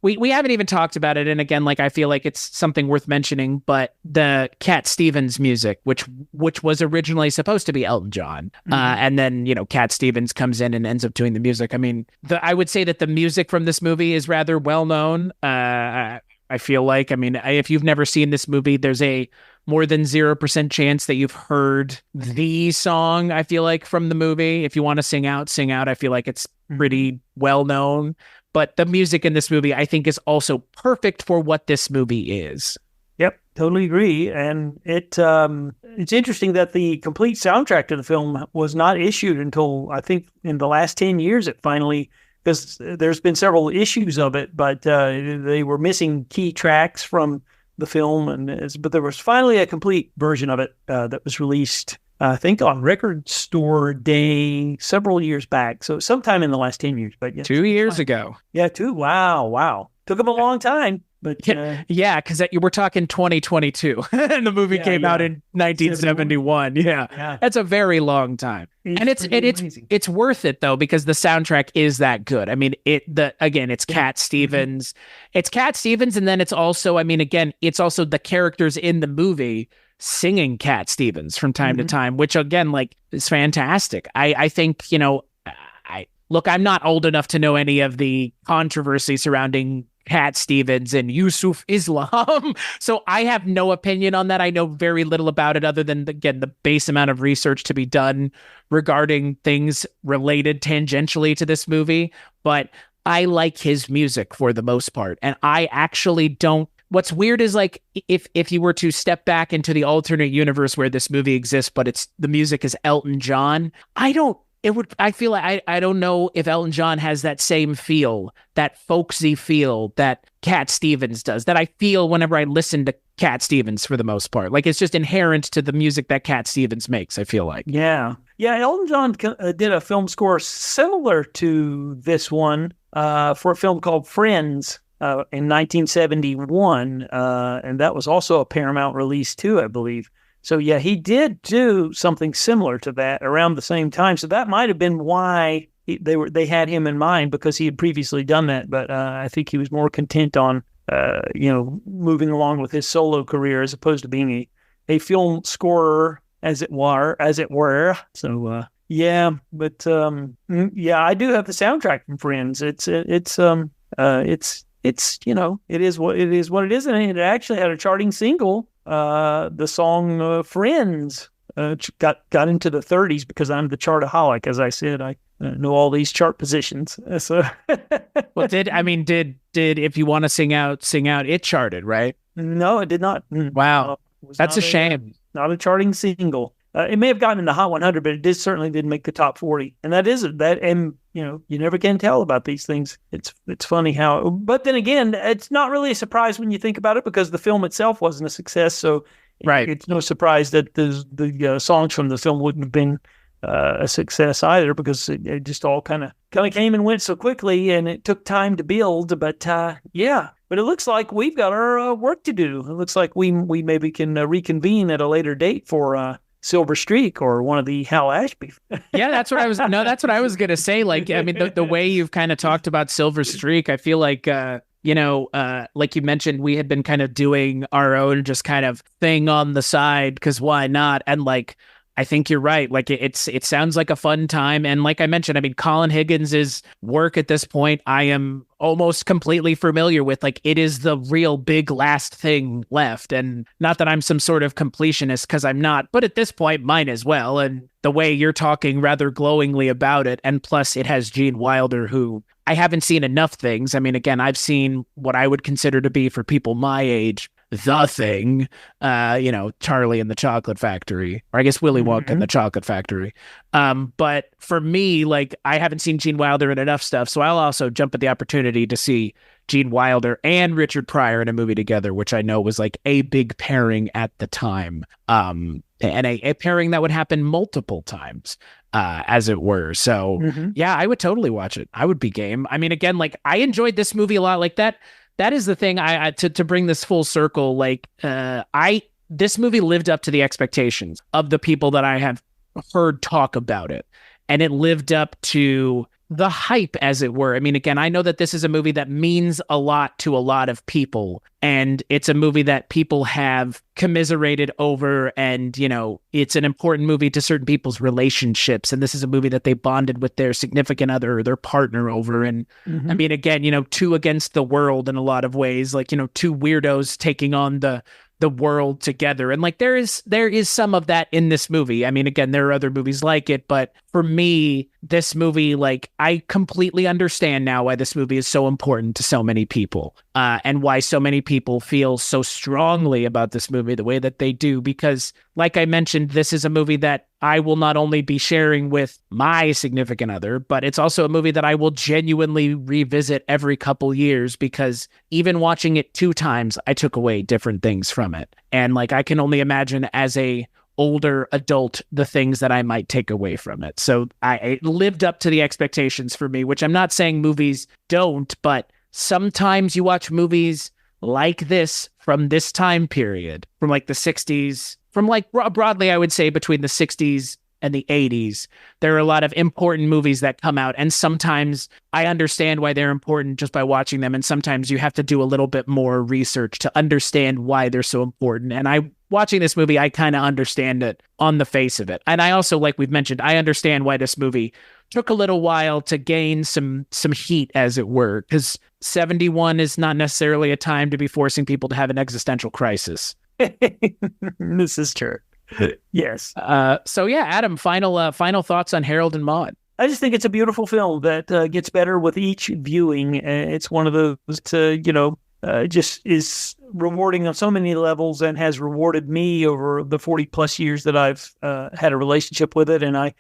[SPEAKER 1] we haven't even talked about it. And again, like, I feel like it's something worth mentioning, but the Cat Stevens music, which was originally supposed to be Elton John. And then, Cat Stevens comes in and ends up doing the music. I mean, I would say that the music from this movie is rather well known. I feel like, I mean, if you've never seen this movie, there's a more than 0% chance that you've heard the song, I feel like, from the movie. If you want to sing out, sing out. I feel like it's pretty well known. But the music in this movie, I think, is also perfect for what this movie is.
[SPEAKER 2] Yep, totally agree. And it's interesting that the complete soundtrack to the film was not issued until, I think, in the last 10 years. It finally, because there's been several issues of it, but they were missing key tracks from the film. But there was finally a complete version of it that was released, I think, on Record Store Day several years back. So sometime in the last 10 years. But yeah,
[SPEAKER 1] 2 years ago.
[SPEAKER 2] Yeah, Wow. Took them a long time. But
[SPEAKER 1] yeah, because we're talking 2022, and the movie came out in 1971. Yeah, that's a very long time, and it's worth it though, because the soundtrack is that good. I mean, it's Cat Stevens, it's Cat Stevens, and then it's also, I mean, again, it's also the characters in the movie singing Cat Stevens from time to time, which again, like, is fantastic. I think, I'm not old enough to know any of the controversy surrounding Cat Stevens and Yusuf Islam. So I have no opinion on that. I know very little about it other than, again, the base amount of research to be done regarding things related tangentially to this movie. But I like his music for the most part. And I actually don't. What's weird is, like, if you were to step back into the alternate universe where this movie exists, but the music is Elton John, I feel like I don't know if Elton John has that same feel, that folksy feel that Cat Stevens does, that I feel whenever I listen to Cat Stevens for the most part. Like, it's just inherent to the music that Cat Stevens makes, I feel like.
[SPEAKER 2] Yeah, Elton John did a film score similar to this one for a film called Friends in 1971, and that was also a Paramount release too, I believe. So yeah, he did do something similar to that around the same time. So that might have been why they had him in mind, because he had previously done that. But I think he was more content on moving along with his solo career as opposed to being a film scorer, as it were. So yeah, but I do have the soundtrack from Friends. It is what it is, and it actually had a charting single. The song Friends got into the 30s because I'm the chartaholic. As I said, I know all these chart positions. So,
[SPEAKER 1] well, did If You Want to Sing Out, Sing Out, it charted, right?
[SPEAKER 2] No, it did not.
[SPEAKER 1] Wow, that's a shame.
[SPEAKER 2] Not a charting single. It may have gotten in the Hot 100, but it certainly didn't make the top 40. And you never can tell about these things. It's funny how, but then again, it's not really a surprise when you think about it, because the film itself wasn't a success. So
[SPEAKER 1] right,
[SPEAKER 2] it's no surprise that the songs from the film wouldn't have been a success either, because it just all kind of came and went so quickly, and it took time to build. But but it looks like we've got our work to do. It looks like we maybe can reconvene at a later date for Silver Streak or one of the Hal Ashby.
[SPEAKER 1] Yeah, that's what I was going to say. Like, I mean, the way you've kind of talked about Silver Streak, I feel like, like you mentioned, we had been kind of doing our own just kind of thing on the side, because why not? And like, I think you're right. Like, it sounds like a fun time. And like I mentioned, I mean, Colin Higgins' work at this point, I am almost completely familiar with. Like, it is the real big last thing left. And not that I'm some sort of completionist, because I'm not, but at this point, mine as well. And the way you're talking rather glowingly about it. And plus, it has Gene Wilder, who I haven't seen enough things. I mean, again, I've seen what I would consider to be, for people my age, The Thing, Charlie and the Chocolate Factory, or I guess Willy Wonka and the Chocolate Factory. But for me, like, I haven't seen Gene Wilder in enough stuff, so I'll also jump at the opportunity to see Gene Wilder and Richard Pryor in a movie together, which I know was like a big pairing at the time, and a pairing that would happen multiple times, as it were. So yeah, I would totally watch it. I would be game. I mean, again, like, I enjoyed this movie a lot. Like that. That is the thing. To bring this full circle, like, this movie lived up to the expectations of the people that I have heard talk about it, and it lived up to the hype, as it were. I mean, again, I know that this is a movie that means a lot to a lot of people, and it's a movie that people have commiserated over, and, it's an important movie to certain people's relationships, and this is a movie that they bonded with their significant other or their partner over. And I mean, again, two against the world in a lot of ways, like, two weirdos taking on the the world together. And like there is some of that in this movie. I mean, again, there are other movies like it, but for me, this movie, like, I completely understand now why this movie is so important to so many people, and why so many people feel so strongly about this movie the way that they do. Because, like I mentioned, this is a movie that I will not only be sharing with my significant other, but it's also a movie that I will genuinely revisit every couple years, because even watching it 2 times, I took away different things from it. And like, I can only imagine as a older adult the things that I might take away from it. So it lived up to the expectations for me, which I'm not saying movies don't, but sometimes you watch movies like this from this time period, from like the 60s, from like broadly, I would say between the 60s and the 80s, there are a lot of important movies that come out. And sometimes I understand why they're important just by watching them. And sometimes you have to do a little bit more research to understand why they're so important. And watching this movie, I kind of understand it on the face of it. And I also, like we've mentioned, I understand why this movie took a little while to gain some heat, as it were, because 71 is not necessarily a time to be forcing people to have an existential crisis.
[SPEAKER 2] This is true. Yes.
[SPEAKER 1] So yeah, Adam, final thoughts on Harold and Maude.
[SPEAKER 2] I just think it's a beautiful film that gets better with each viewing. It's one of those, just is rewarding on so many levels, and has rewarded me over the 40 plus years that I've had a relationship with it. And I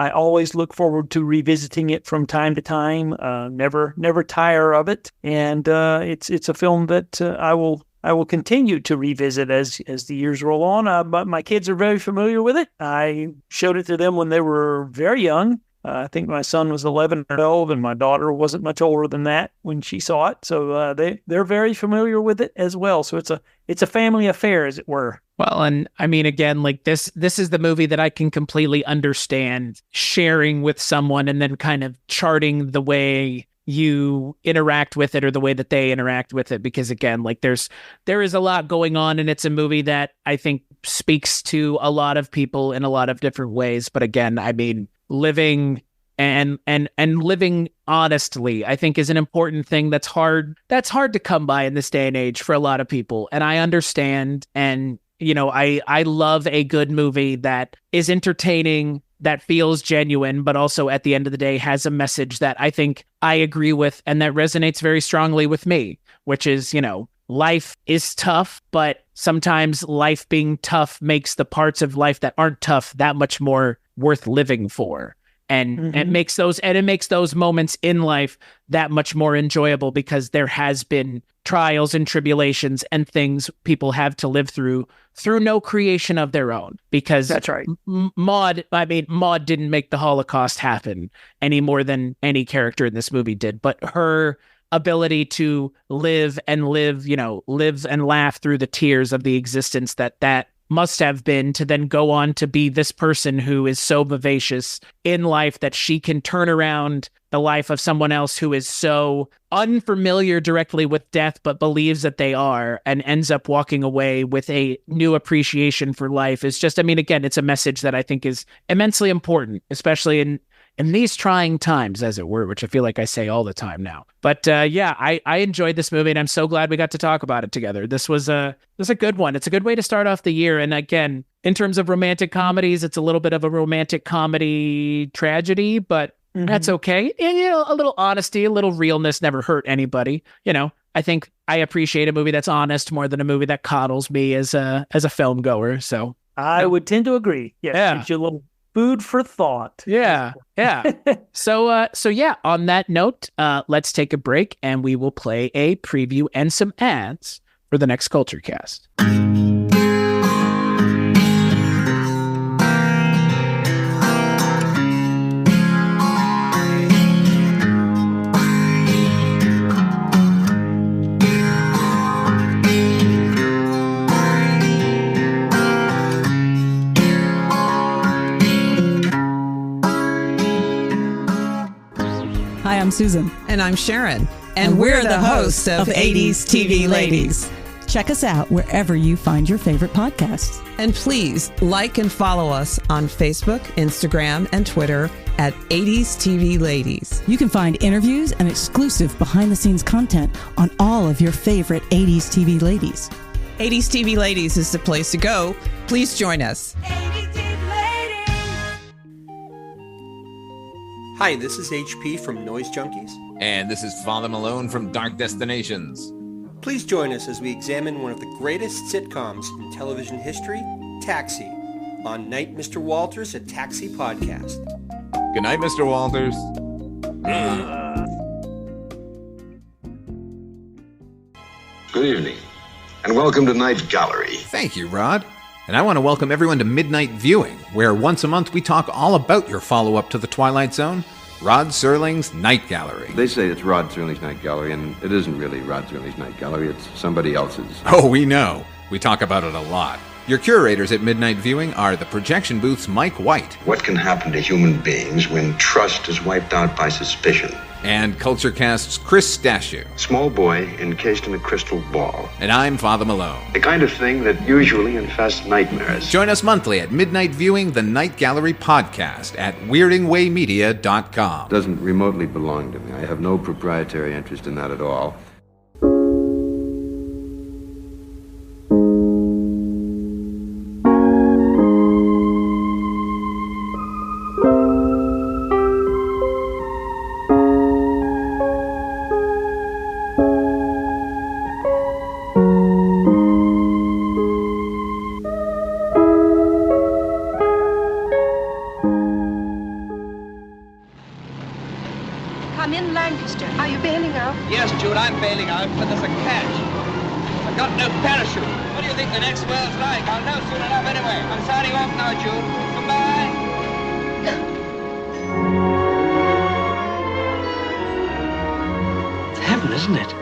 [SPEAKER 2] always look forward to revisiting it from time to time. Never tire of it. And it's a film that I will continue to revisit as the years roll on. But my kids are very familiar with it. I showed it to them when they were very young. I think my son was 11 or 12, and my daughter wasn't much older than that when she saw it. So they're very familiar with it as well. So it's a family affair, as it were.
[SPEAKER 1] Well, and I mean, again, like this is the movie that I can completely understand sharing with someone, and then kind of charting the way you interact with it, or the way that they interact with it. Because again, like there is a lot going on, and it's a movie that I think speaks to a lot of people in a lot of different ways. But again, I mean, living and living honestly, I think, is an important thing that's hard to come by in this day and age for a lot of people. And I understand, and I love a good movie that is entertaining, that feels genuine, but also at the end of the day has a message that I think I agree with and that resonates very strongly with me, which is, life is tough, but sometimes life being tough makes the parts of life that aren't tough that much more worth living for. And it makes those moments in life that much more enjoyable, because there has been trials and tribulations and things people have to live through no creation of their own. Because
[SPEAKER 2] that's right.
[SPEAKER 1] Maude didn't make the Holocaust happen any more than any character in this movie did, but her ability to live and laugh through the tears of the existence that must have been, to then go on to be this person who is so vivacious in life that she can turn around the life of someone else who is so unfamiliar directly with death, but believes that they are, and ends up walking away with a new appreciation for life, is just, I mean, again, it's a message that I think is immensely important, especially in these trying times, as it were, which I feel like I say all the time now. But yeah, I enjoyed this movie, and I'm so glad we got to talk about it together. This was a good one. It's a good way to start off the year. And again, in terms of romantic comedies, it's a little bit of a romantic comedy tragedy, but that's okay. And, a little honesty, a little realness never hurt anybody. I think I appreciate a movie that's honest more than a movie that coddles me as a film goer. So
[SPEAKER 2] I would tend to agree. Yes,
[SPEAKER 1] yeah.
[SPEAKER 2] Gives you a little food for thought.
[SPEAKER 1] Yeah. So yeah, on that note, let's take a break, and we will play a preview and some ads for the next Kulturecast.
[SPEAKER 10] Hi, I'm Susan.
[SPEAKER 11] And I'm Sharon. And we're the hosts of 80s TV Ladies.
[SPEAKER 10] Check us out wherever you find your favorite podcasts.
[SPEAKER 11] And please like and follow us on Facebook, Instagram, and Twitter at 80s TV Ladies.
[SPEAKER 10] You can find interviews and exclusive behind-the-scenes content on all of your favorite 80s TV ladies.
[SPEAKER 11] 80s TV Ladies is the place to go. Please join us.
[SPEAKER 12] Hi, this is HP from Noise Junkies.
[SPEAKER 13] And this is Father Malone from Dark Destinations.
[SPEAKER 12] Please join us as we examine one of the greatest sitcoms in television history, Taxi, on Night Mr. Walters, a Taxi podcast.
[SPEAKER 13] Good night, Mr. Walters.
[SPEAKER 14] Good evening, and welcome to Night Gallery.
[SPEAKER 13] Thank you, Rod. And I want to welcome everyone to Midnight Viewing, where once a month we talk all about your follow-up to The Twilight Zone, Rod Serling's Night Gallery.
[SPEAKER 14] They say it's Rod Serling's Night Gallery, and it isn't really Rod Serling's Night Gallery, it's somebody else's.
[SPEAKER 13] Oh, we know. We talk about it a lot. Your curators at Midnight Viewing are the projection booth's Mike White.
[SPEAKER 14] What can happen to human beings when trust is wiped out by suspicion?
[SPEAKER 13] And Kulturecast's Chris Stachiw.
[SPEAKER 14] Small boy encased in a crystal ball.
[SPEAKER 13] And I'm Father Malone.
[SPEAKER 14] The kind of thing that usually infests nightmares.
[SPEAKER 13] Join us monthly at Midnight Viewing, the Night Gallery podcast at weirdingwaymedia.com.
[SPEAKER 14] Doesn't remotely belong to me. I have no proprietary interest in that at all.
[SPEAKER 15] Bailing out, but there's a catch. I've got no parachute. What do you think the next world's like? I'll know soon enough anyway. I'm signing off now, Jude. Goodbye.
[SPEAKER 16] It's heaven, isn't it?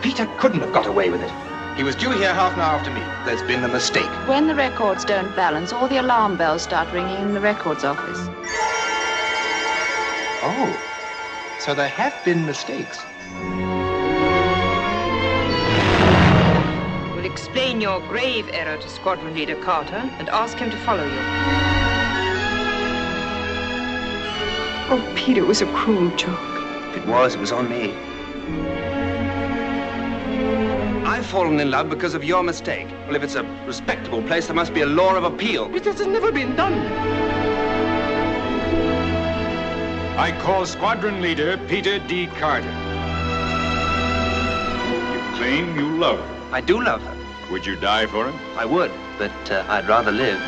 [SPEAKER 16] Peter couldn't have got away with it. He was due here half an hour after me. There's been a mistake.
[SPEAKER 17] When the records don't balance, all the alarm bells start ringing in the records office.
[SPEAKER 16] Oh, so there have been mistakes.
[SPEAKER 17] We'll explain your grave error to Squadron Leader Carter and ask him to follow you. Oh, Peter, it was a cruel joke.
[SPEAKER 16] If it was on me. I've fallen in love because of your mistake. Well, if it's a respectable place, there must be a law of appeal. But this has never been done.
[SPEAKER 18] I call Squadron Leader Peter D. Carter. You claim you love her.
[SPEAKER 16] I do love her.
[SPEAKER 18] Would you die for her?
[SPEAKER 16] I would, but I'd rather live.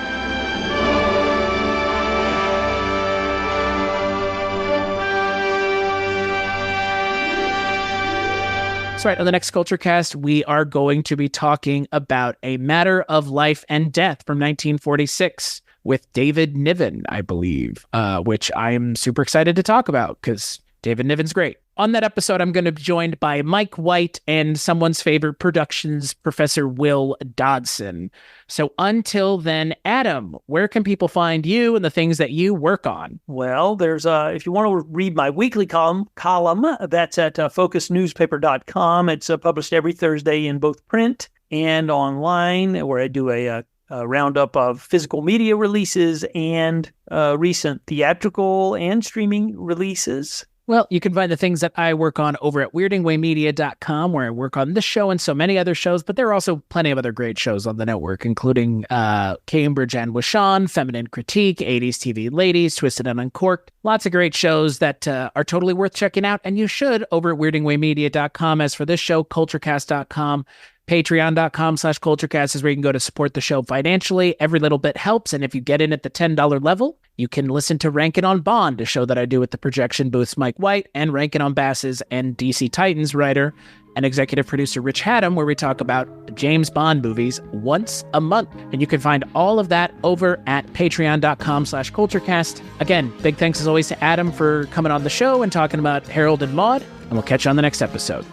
[SPEAKER 1] That's right. On the next Kulturecast, we are going to be talking about A Matter of Life and Death from 1946 with David Niven, I believe, which I'm super excited to talk about because David Niven's great. On that episode, I'm going to be joined by Mike White and someone's favorite productions, Professor Will Dodson. So until then, Adam, where can people find you and the things that you work on?
[SPEAKER 2] Well, there's if you want to read my weekly column, that's at focusnewspaper.com. It's published every Thursday in both print and online, where I do a roundup of physical media releases and recent theatrical and streaming releases.
[SPEAKER 1] Well, you can find the things that I work on over at weirdingwaymedia.com, where I work on this show and so many other shows, but there are also plenty of other great shows on the network, including Cambridge and Wishawn, Feminine Critique, 80s TV Ladies, Twisted and Uncorked. Lots of great shows that are totally worth checking out, and you should over at weirdingwaymedia.com. As for this show, Kulturecast.com. Patreon.com/Kulturecast is where you can go to support the show financially. Every little bit helps. And if you get in at the $10 level, you can listen to Rankin' on Bond, a show that I do with the projection booth's Mike White, and Rankin' on Basses and DC Titans writer and executive producer Rich Haddam, where we talk about James Bond movies once a month. And you can find all of that over at patreon.com/Kulturecast. Again, big thanks as always to Adam for coming on the show and talking about Harold and Maude. And we'll catch you on the next episode.